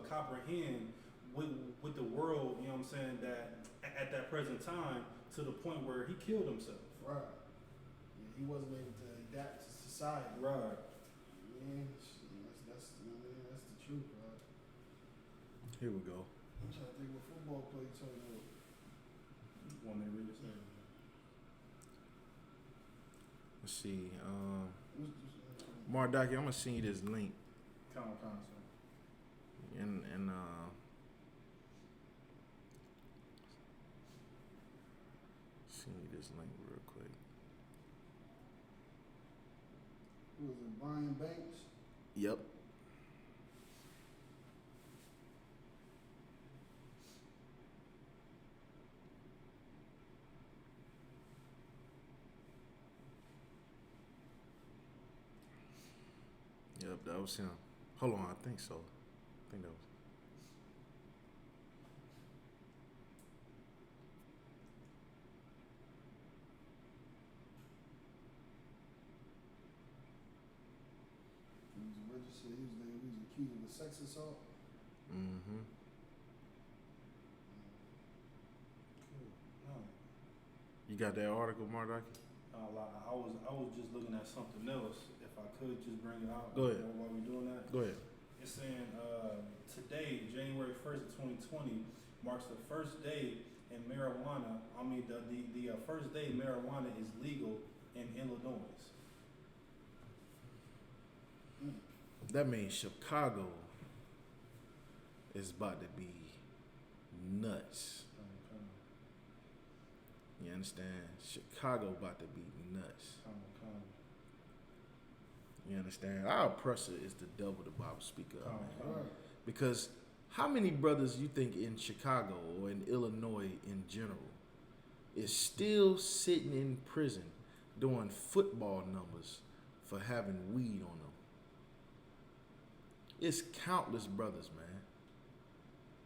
comprehend with the world, you know what I'm saying, that at that present time, to the point where he killed himself. Right. Yeah, he wasn't able to adapt to society. Right. Man, that's the truth, bro. Here we go. I'm trying to think what football player you talking about. Want me to read this? Let's see. Mardaki, I'm gonna send you this link. And send you this link real quick. Who was it, Brian Banks? Yep. Yep, that was him. Hold on, I think so. I think that was. He was registered. He was accused of a sex assault. Mm-hmm. Cool. You got that article, Mardaki? I was just looking at something else. If I could just bring it out. Go ahead. While we're doing that. Go ahead. It's saying today, January 1st of 2020, marks the first day in marijuana. The first day marijuana is legal in Illinois. That means Chicago is about to be nuts. You understand? Chicago about to be nuts. You understand? Our oppressor is the devil, the Bible speak of, man. Right. Because how many brothers you think in Chicago or in Illinois in general is still sitting in prison doing football numbers for having weed on them? It's countless brothers, man.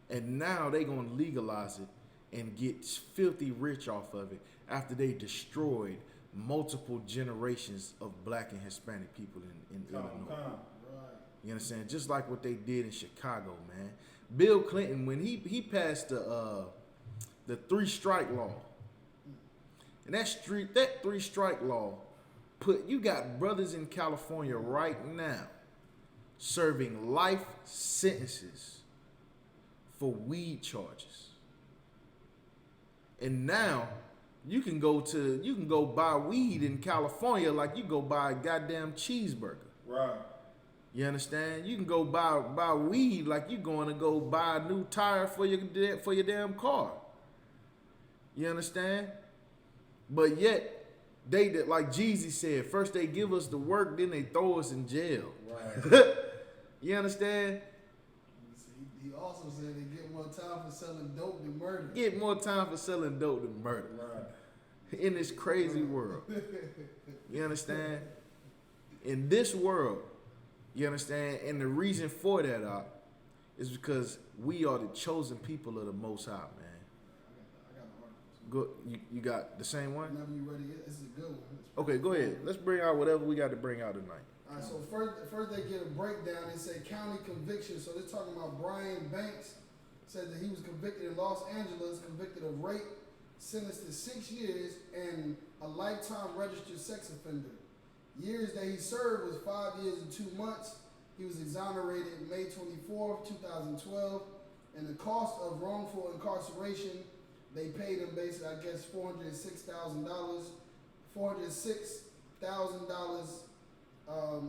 And now they gonna legalize it and get filthy rich off of it after they destroyed multiple generations of black and Hispanic people in Illinois. Right. You understand? Just like what they did in Chicago, man. Bill Clinton, when he passed the 3-strike law, and that 3-strike law you got brothers in California right now serving life sentences for weed charges. And now you can go buy weed in California like you go buy a goddamn cheeseburger. Right. You understand? You can go buy weed like you going to go buy a new tire for your damn car. You understand? But yet they did, like Jeezy said, first they give us the work, then they throw us in jail. Right. You understand? He also said they get more time for selling dope than murder. Get more time for selling dope than murder. Right. In this crazy world. You understand? In this world, you understand? And the reason for that is because we are the chosen people of the Most High, man. I got an article. Go, you got the same one? Whenever you ready, it's a good one. Okay, go ahead. Let's bring out whatever we got to bring out tonight. All right, so first they get a breakdown. They say county conviction. So they're talking about Brian Banks. Said that he was convicted in Los Angeles, convicted of rape, sentenced to 6 years, and a lifetime registered sex offender. Years that he served was 5 years and 2 months. He was exonerated May 24th, 2012. And the cost of wrongful incarceration, they paid him basically, I guess, $406,000. $406,000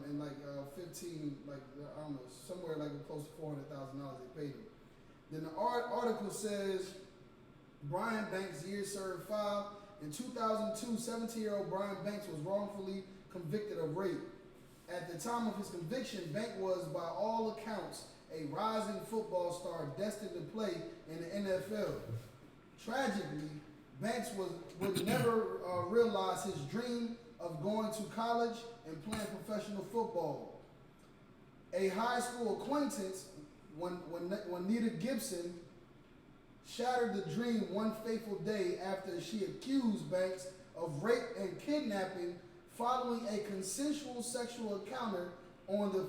and like 15, like I don't know, somewhere like close to $400,000 they paid him. Then the article says Brian Banks' years served 5. In 2002, 17-year-old Brian Banks was wrongfully convicted of rape. At the time of his conviction, Banks was, by all accounts, a rising football star destined to play in the NFL. Tragically, Banks would never realize his dream of going to college and playing professional football. A high school acquaintance, Juanita Gibson, shattered the dream one fateful day after she accused Banks of rape and kidnapping following a consensual sexual encounter on the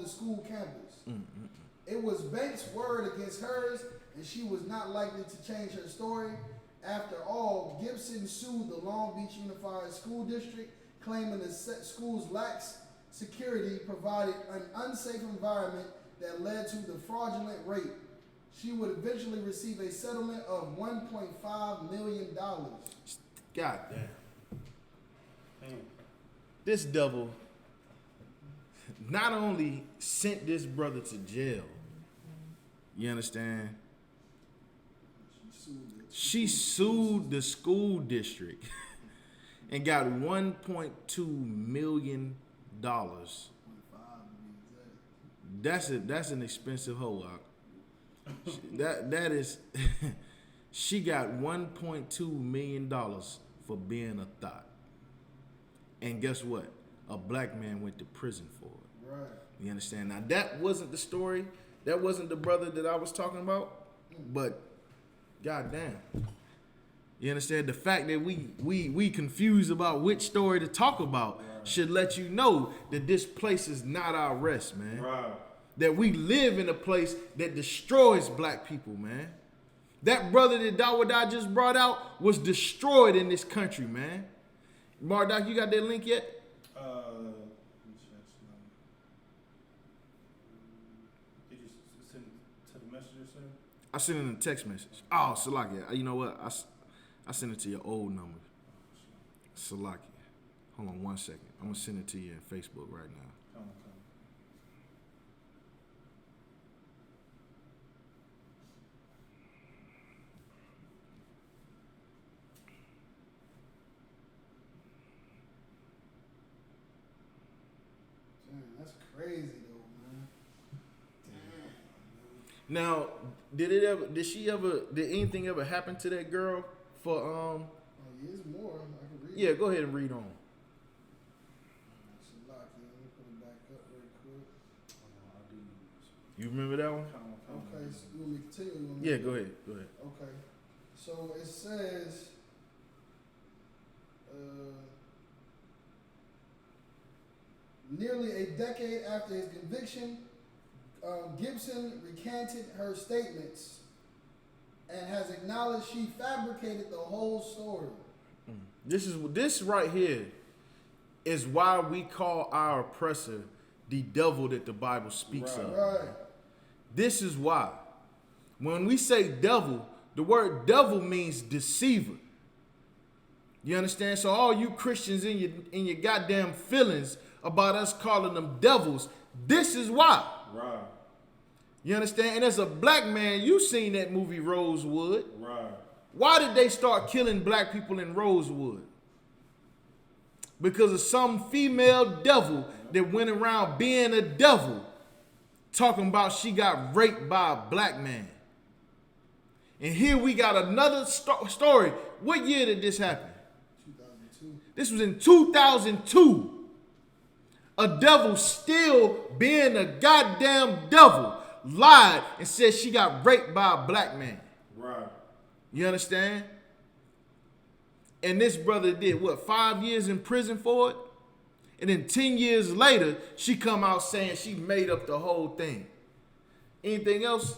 school campus. Mm-hmm. It was Banks' word against hers, and she was not likely to change her story. After all, Gibson sued the Long Beach Unified School District, claiming the school's lax security provided an unsafe environment that led to the fraudulent rape. She would eventually receive a settlement of $1.5 million. God damn. Damn. This devil not only sent this brother to jail, you understand? She sued the school district and got $1.2 million. That's an expensive hoe out. That is she got $1.2 million for being a thought. And guess what? A black man went to prison for it. Right. You understand? Now that wasn't the story. That wasn't the brother that I was talking about. But goddamn. You understand? The fact that we confused about which story to talk about should let you know that this place is not our rest, man. Right. That we live in a place that destroys black people, man. That brother that Dawada just brought out was destroyed in this country, man. Mardoc, you got that link yet? Let me check. Did you send it to the messenger, sir? I sent it in a text message. Oh, Salakia. You know what? I sent it to your old number. Salakia. Hold on 1 second. I'm going to send it to you in Facebook right now. Come. Damn, that's crazy though, man. Damn. Now, did anything ever happen to that girl for Oh, yeah, it's more. I can read. Yeah, go ahead and read on. Let me put it back up real quick. You remember that one? Okay, so you want me to continue? Yeah, go ahead. Okay. So it says, nearly a decade after his conviction, Gibson recanted her statements and has acknowledged she fabricated the whole story. This right here is why we call our oppressor the devil that the Bible speaks of. Right. This is why. When we say devil, the word devil means deceiver. You understand? So all you Christians in your goddamn feelings about us calling them devils, this is why. Right. You understand? And as a black man, you seen that movie Rosewood. Right. Why did they start killing black people in Rosewood? Because of some female devil that went around being a devil, talking about she got raped by a black man. And here we got another story. What year did this happen? 2002. This was in 2002. A devil still being a goddamn devil lied and said she got raped by a black man. Right. You understand? And this brother did what, 5 years in prison for it? And then 10 years later, she come out saying she made up the whole thing. Anything else?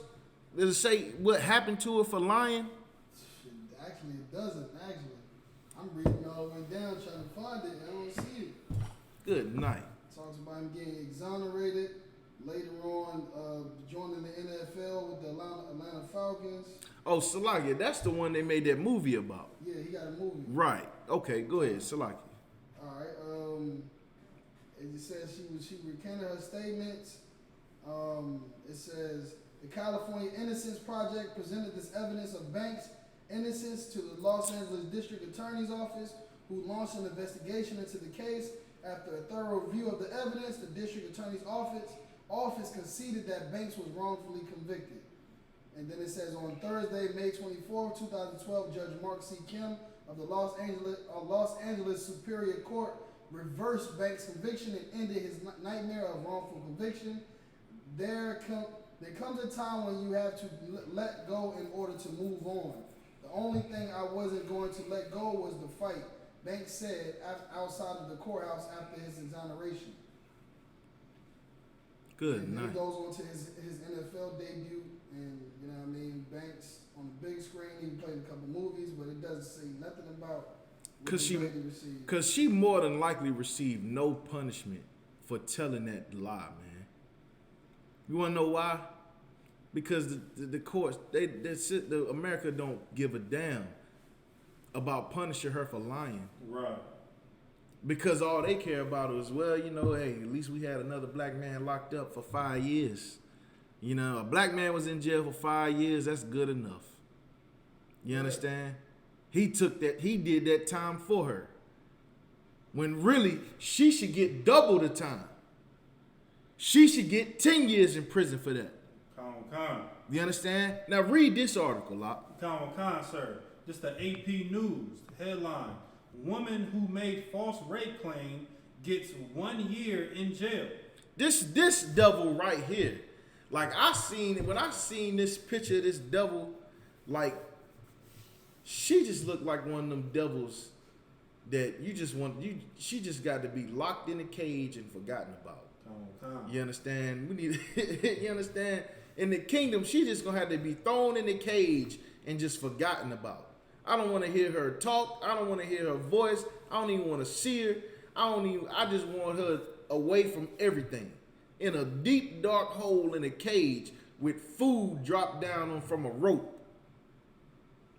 Does it say what happened to her for lying? Actually, it doesn't. Actually, I'm reading all the way down trying to find it. I don't see it. Good night. Talks about him getting exonerated. Later on, joining the NFL with the Atlanta Falcons. Oh, Salakia, that's the one they made that movie about. Yeah, he got a movie. Right. Okay, go ahead, Salakia. All right. It just says she recanted her statements. It says the California Innocence Project presented this evidence of Banks' innocence to the Los Angeles District Attorney's Office, who launched an investigation into the case. After a thorough review of the evidence, the District Attorney's office conceded that Banks was wrongfully convicted. And then it says on Thursday, May 24, 2012, Judge Mark C. Kim of the Los Angeles Superior Court reversed Banks' conviction and ended his nightmare of wrongful conviction. There comes a time when you have to let go in order to move on. The only thing I wasn't going to let go was the fight, Banks said outside of the courthouse after his exoneration. Good and then night. he goes on to his NFL debut, and you know what I mean, Banks on the big screen. He played in a couple movies, but it doesn't say nothing about what he received. Cause she more than likely received no punishment for telling that lie, man. You wanna know why? Because the courts, the America don't give a damn about punishing her for lying. Right. Because all they care about is, well, you know, hey, at least we had another black man locked up for 5 years. You know, a black man was in jail for 5 years, that's good enough. You understand? He did that time for her. When really, she should get double the time. She should get 10 years in prison for that. Con. You understand? Now read this article, Locke. Con, sir. This the AP News headline. Woman who made false rape claim gets 1 year in jail. This devil right here, like when I seen this picture of this devil, like she just looked like one of them devils that she just got to be locked in a cage and forgotten about. Con. You understand? We need you understand? In the kingdom, she just gonna have to be thrown in the cage and just forgotten about. I don't want to hear her talk. I don't want to hear her voice. I don't even want to see her. I just want her away from everything. In a deep, dark hole in a cage with food dropped down on from a rope.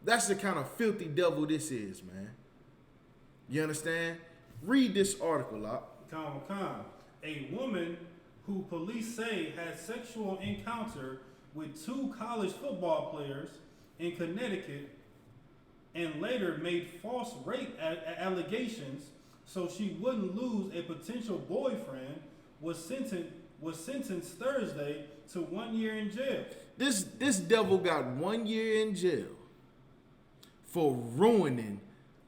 That's the kind of filthy devil this is, man. You understand? Read this article out. Con. A woman who police say had sexual encounter with 2 college football players in Connecticut and later made false rape allegations so she wouldn't lose a potential boyfriend was sentenced Thursday to 1 year in jail. This devil got 1 year in jail for ruining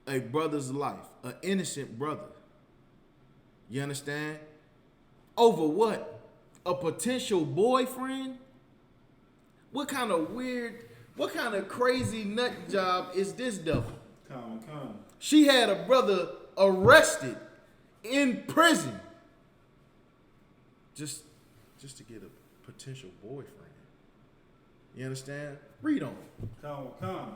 a brother's life, an innocent brother. You understand? Over what? A potential boyfriend? What kind of weird What kind of crazy nut job is this devil? Come. She had a brother arrested in prison just to get a potential boyfriend. You understand? Read on. Come.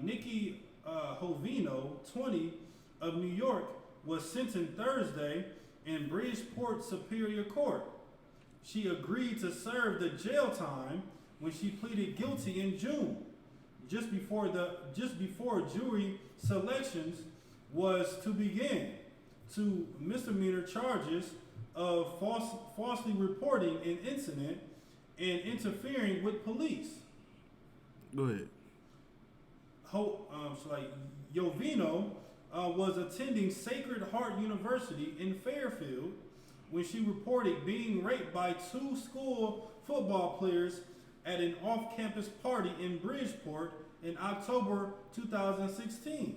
Nikki Hovino, 20, of New York, was sentenced Thursday in Bridgeport Superior Court. She agreed to serve the jail time when she pleaded guilty in June, just before jury selections was to begin, to misdemeanor charges of falsely reporting an incident and interfering with police. Go ahead. Jovino was attending Sacred Heart University in Fairfield when she reported being raped by 2 school football players at an off-campus party in Bridgeport in October 2016.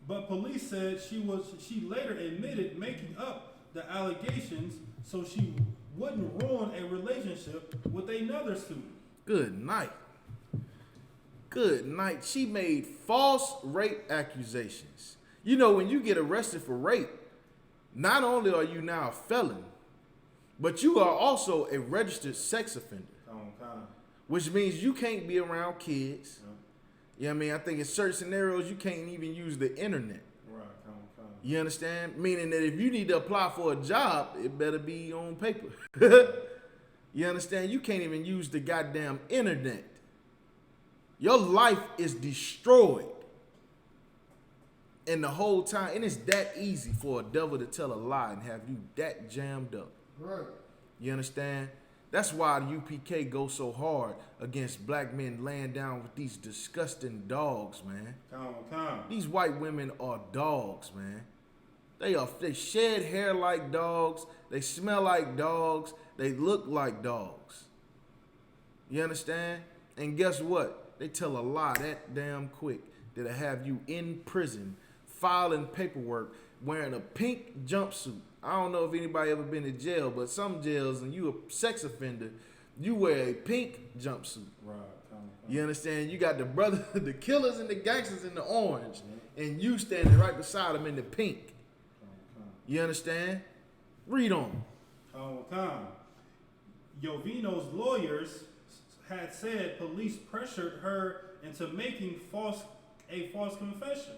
But police said she later admitted making up the allegations so she wouldn't ruin a relationship with another student. Good night. She made false rape accusations. You know, when you get arrested for rape, not only are you now a felon, but you are also a registered sex offender. Which means you can't be around kids. You know what I mean? I think in certain scenarios, you can't even use the internet. Right, You understand? Meaning that if you need to apply for a job, it better be on paper. You understand? You can't even use the goddamn internet. Your life is destroyed. And the whole time, and it's that easy for a devil to tell a lie and have you that jammed up. Right. You understand? That's why the UPK goes so hard against black men laying down with these disgusting dogs, man. Come. These white women are dogs, man. They shed hair like dogs. They smell like dogs. They look like dogs. You understand? And guess what? They tell a lie that damn quick that'll have you in prison, filing paperwork, wearing a pink jumpsuit. I don't know if anybody ever been to jail, but some jails, and you a sex offender, you wear a pink jumpsuit. Right. You understand? You got the brother, the killers and the gangsters in the orange, and you standing right beside them in the pink. You understand? Read on. Come. Jovino's lawyers had said police pressured her into making a false confession.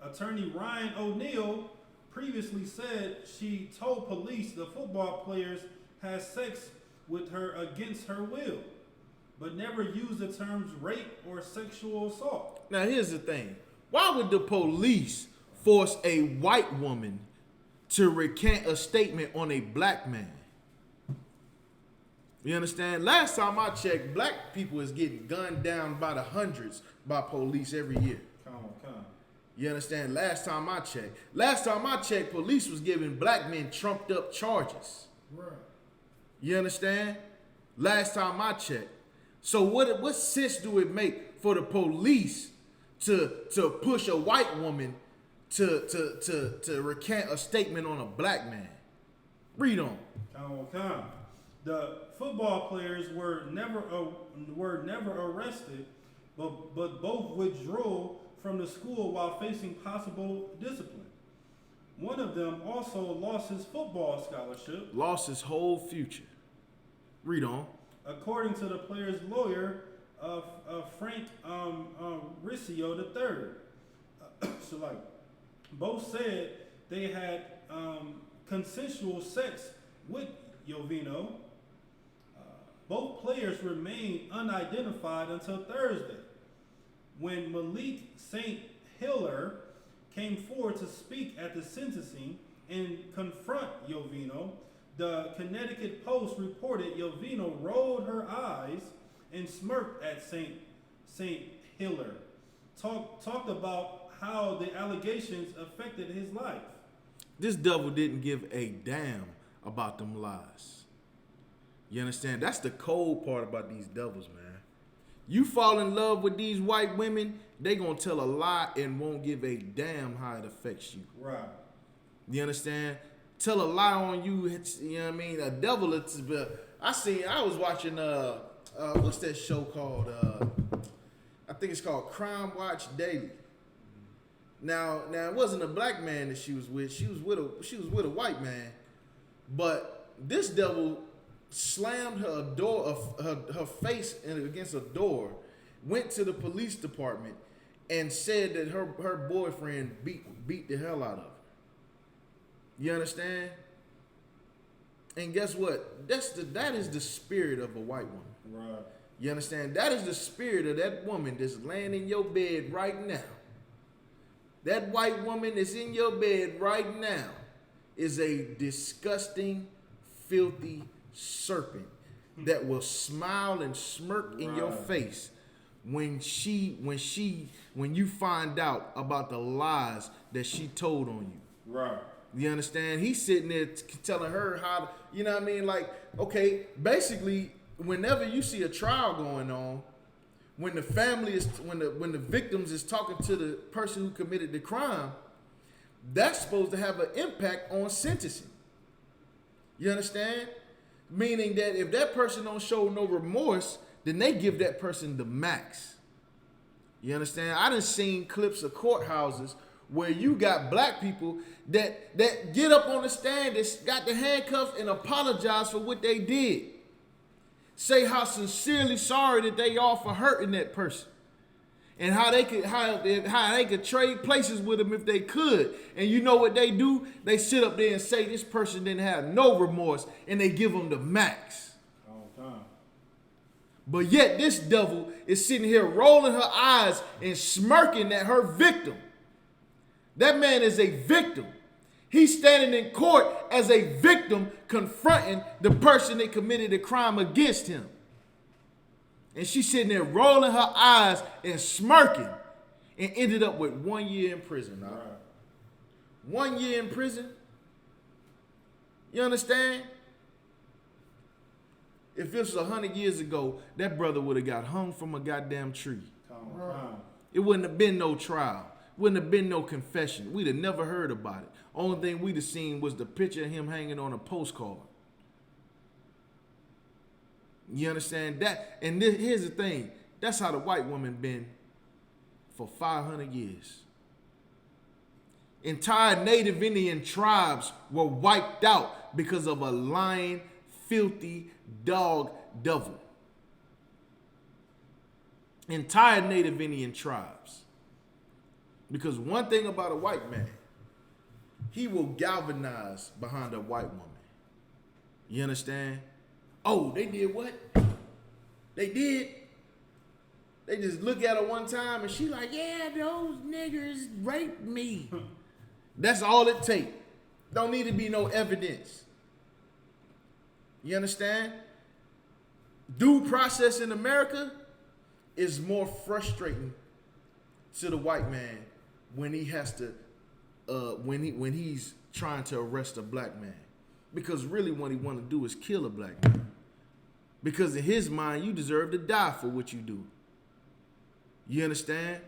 Attorney Ryan O'Neill previously said she told police the football players had sex with her against her will, but never used the terms rape or sexual assault. Now here's the thing. Why would the police force a white woman to recant a statement on a black man? You understand? Last time I checked, black people is getting gunned down by the hundreds by police every year. Come. You understand? Last time I checked, police was giving black men trumped up charges. Right. You understand? Last time I checked. So what sense do it make for the police to push a white woman to recant a statement on a black man? Read on. Come. The football players were never arrested, but both withdrew from the school while facing possible discipline. One of them also lost his football scholarship. Lost his whole future. Read on. According to the player's lawyer, Frank Riccio III. So both said they had consensual sex with Jovino. Both players remained unidentified until Thursday, when Malik St. Hiller came forward to speak at the sentencing and confront Jovino. The Connecticut Post reported Jovino rolled her eyes and smirked at St. Hiller. Talked about how the allegations affected his life. This devil didn't give a damn about them lies. You understand? That's the cold part about these devils, man. You fall in love with these white women, they gonna tell a lie and won't give a damn how it affects you. Right. You understand? Tell a lie on you, you know what I mean? A devil, I was watching what's that show called? I think it's called Crime Watch Daily. Now it wasn't a black man that she was with. She was with a white man, but this devil slammed her face against a door, went to the police department, and said that her boyfriend beat the hell out of her. You understand? And guess what? That is the spirit of a white woman. Right. You understand? That is the spirit of that woman that's laying in your bed right now. That white woman that's in your bed right now is a disgusting, filthy serpent that will smile and smirk in your face when you find out about the lies that she told on you. Right. You understand? He's sitting there telling her how to, you know what I mean? Like, okay, basically, whenever you see a trial going on, when the family is, when the victims is talking to the person who committed the crime, that's supposed to have an impact on sentencing. You understand? Meaning that if that person don't show no remorse, then they give that person the max. You understand? I done seen clips of courthouses where you got black people that get up on the stand, that's got the handcuffs and apologize for what they did. Say how sincerely sorry that they are for hurting that person, and how they could trade places with them if they could. And you know what they do? They sit up there and say this person didn't have no remorse, and they give them the max. All the time. But yet this devil is sitting here rolling her eyes and smirking at her victim. That man is a victim. He's standing in court as a victim confronting the person that committed the crime against him. And she's sitting there rolling her eyes and smirking and ended up with 1 year in prison. Right. 1 year in prison? You understand? If this was 100 years ago, that brother would have got hung from a goddamn tree. It wouldn't have been no trial. Wouldn't have been no confession. We'd have never heard about it. Only thing we'd have seen was the picture of him hanging on a postcard. You understand that? And here's the thing. That's how the white woman been for 500 years. Entire Native Indian tribes were wiped out because of a lying, filthy dog devil. Entire Native Indian tribes. Because one thing about a white man, he will galvanize behind a white woman. You understand? Oh, they did what? They did. They just look at her one time and she like, yeah, those niggers raped me. That's all it takes. Don't need to be no evidence. You understand? Due process in America is more frustrating to the white man when he has to, when he's trying to arrest a black man, because really what he want to do is kill a black man. Because in his mind, you deserve to die for what you do. You understand?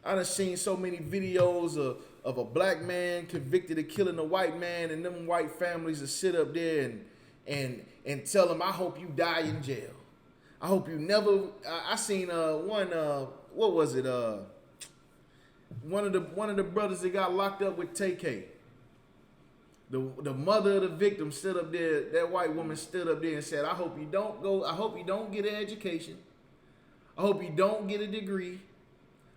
I done seen so many videos of a black man convicted of killing a white man, and them white families will sit up there and tell him, I hope you die in jail. I hope you never. I seen one. What was it? One of the brothers that got locked up with TK. The mother of the victim stood up there. That white woman stood up there and said, I hope you don't go. I hope you don't get an education. I hope you don't get a degree.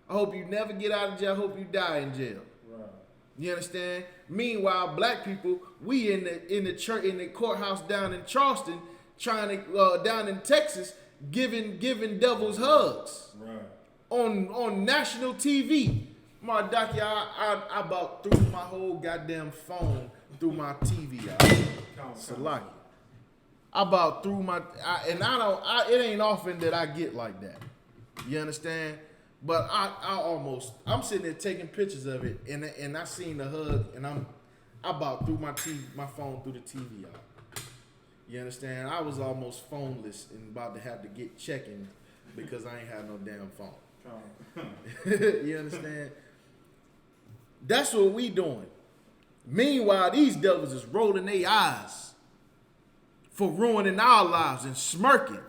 I hope you never get out of jail. I hope you die in jail. Right. You understand? Meanwhile, black people, we in the church, in the courthouse down in Charleston, trying to down in Texas, giving devils hugs. Right. On national TV. My docu, I about threw my whole goddamn phone through my TV. Salaki. I about threw my, it ain't often that I get like that. You understand? But I'm sitting there taking pictures of it, and I seen the hug, and I about threw my phone through the TV out. You understand? I was almost phoneless and about to have to get checking because I ain't had no damn phone. You understand? That's what we doing. Meanwhile, these devils is rolling their eyes for ruining our lives and smirking.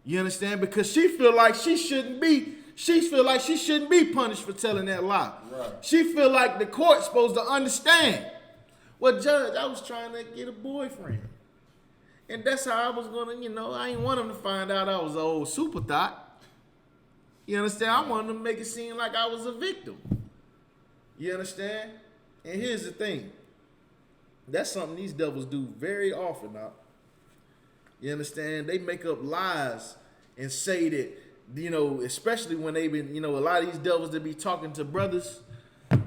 You understand? Because she feel like she shouldn't be punished for telling that lie. Right. She feel like the court's supposed to understand. Well, Judge, I was trying to get a boyfriend. And that's how I was gonna, I didn't want him to find out I was an old super thought. You understand? I wanted to make it seem like I was a victim. You understand? And here's the thing. That's something these devils do very often now. You understand? They make up lies and say that, especially when they've been, a lot of these devils that be talking to brothers,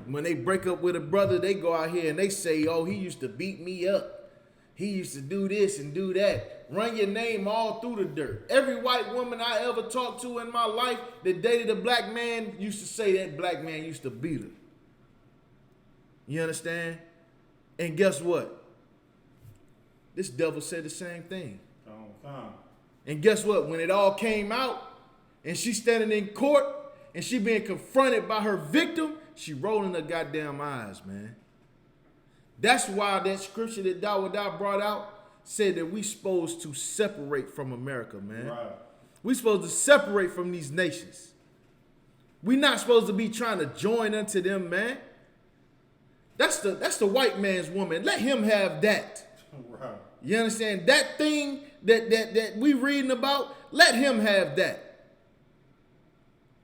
when they break up with a brother, they go out here and they say, oh, he used to beat me up. He used to do this and do that. Run your name all through the dirt. Every white woman I ever talked to in my life that dated a black man used to say that black man used to beat her. You understand? And guess what? This devil said the same thing. And guess what? When it all came out and she's standing in court and she being confronted by her victim, she rolling her goddamn eyes, man. That's why that scripture that Dawodah brought out said that we supposed to separate from America, man. Right. We supposed to separate from these nations. We not supposed to be trying to join unto them, man. That's the white man's woman. Let him have that. Right. You understand? That thing that we reading about, let him have that.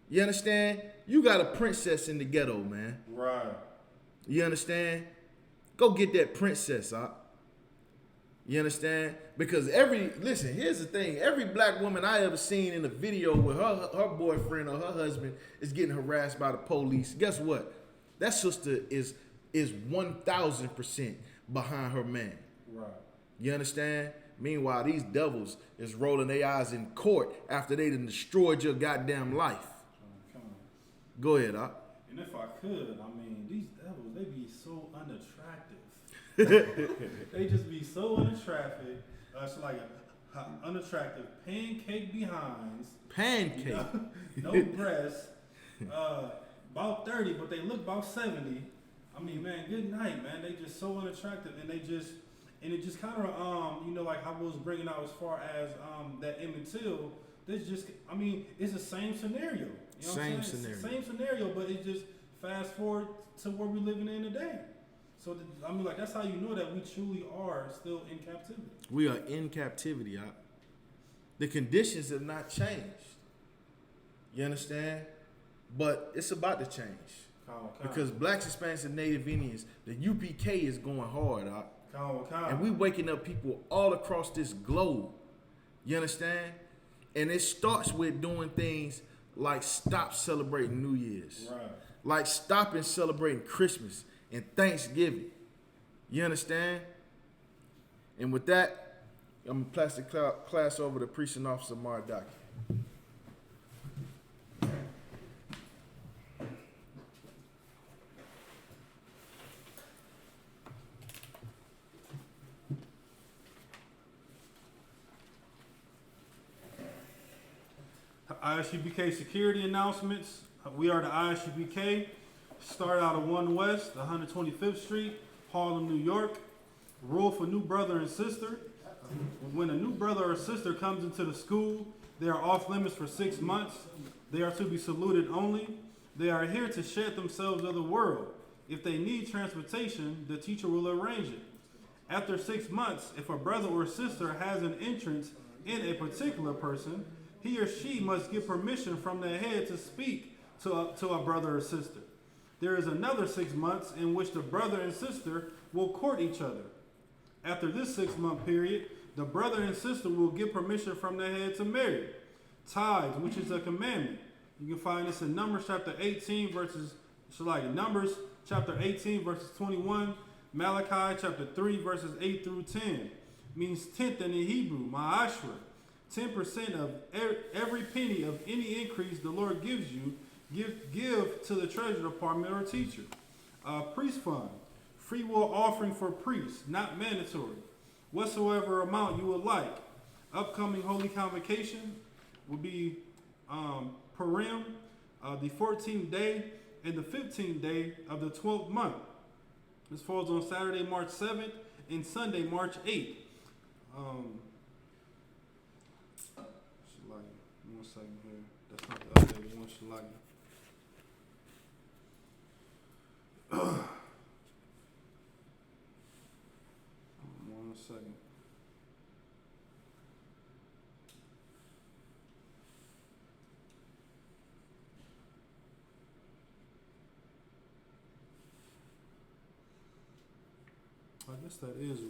You understand? You got a princess in the ghetto, man. Right. You understand? Go get that princess, huh? You understand? Because listen, here's the thing. Every black woman I ever seen in a video with her boyfriend or her husband is getting harassed by the police. Guess what? That sister is 1,000% behind her man. Right. You understand? Meanwhile, these devils is rolling their eyes in court after they done destroyed your goddamn life. Come on. Go ahead, huh? And if I could, these devils, they be so unattractive. They just be so unattractive. It's like unattractive pancake behinds. Pancake. No breasts. About 30, but they look about 70. Man, good night, man. They just so unattractive, and it just kind of, like how I was bringing out as far as that Emmett Till. This just, it's the same scenario. You know Same scenario. It's the same scenario, but it just fast forward to where we're living in today. So, that's how you know that we truly are still in captivity. We are in captivity, huh? The conditions have not changed. You understand? But it's about to change. Because blacks, Hispanics, and Native Indians, the UPK is going hard, huh? And we waking up people all across this globe. You understand? And it starts with doing things like stop celebrating New Year's. Right. Like stopping celebrating Christmas and Thanksgiving. You understand? And with that, I'm going to pass the class over to Precinct Officer Mardaki. ISUBK security announcements. We are the ISUBK. Start out of 1 West, 125th Street, Harlem, New York. Rule for new brother and sister. When a new brother or sister comes into the school, they are off limits for 6 months. They are to be saluted only. They are here to shed themselves of the world. If they need transportation, the teacher will arrange it. After 6 months, if a brother or sister has an interest in a particular person, he or she must get permission from the head to speak to a brother or sister. There is another 6 months in which the brother and sister will court each other. After this 6-month period, the brother and sister will get permission from the head to marry. Tithes, which is a commandment. You can find this in Numbers chapter 18 verses 21, Malachi chapter 3 verses 8 through 10. Means tenth in the Hebrew, ma'ashra. 10% of every penny of any increase the Lord gives you, give to the treasury department or teacher. Priest fund, free will offering for priests, not mandatory. Whatsoever amount you would like. Upcoming Holy Convocation will be Purim, the 14th day and the 15th day of the 12th month. This falls on Saturday, March 7th and Sunday, March 8th. Shalagi. 1 second. I guess that is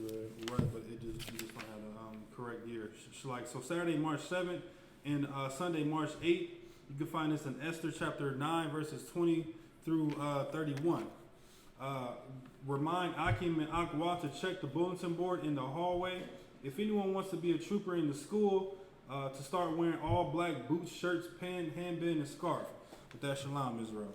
right, but you just don't have the correct year. Like so, Saturday, March 7th, and Sunday, March 8th. You can find this in Esther chapter 9, verses 20 through 31. Remind Akim and Akwa to check the bulletin board in the hallway. If anyone wants to be a trooper in the school, to start wearing all black boots, shirts, pen, handband, and scarf. With that, shalom, Israel.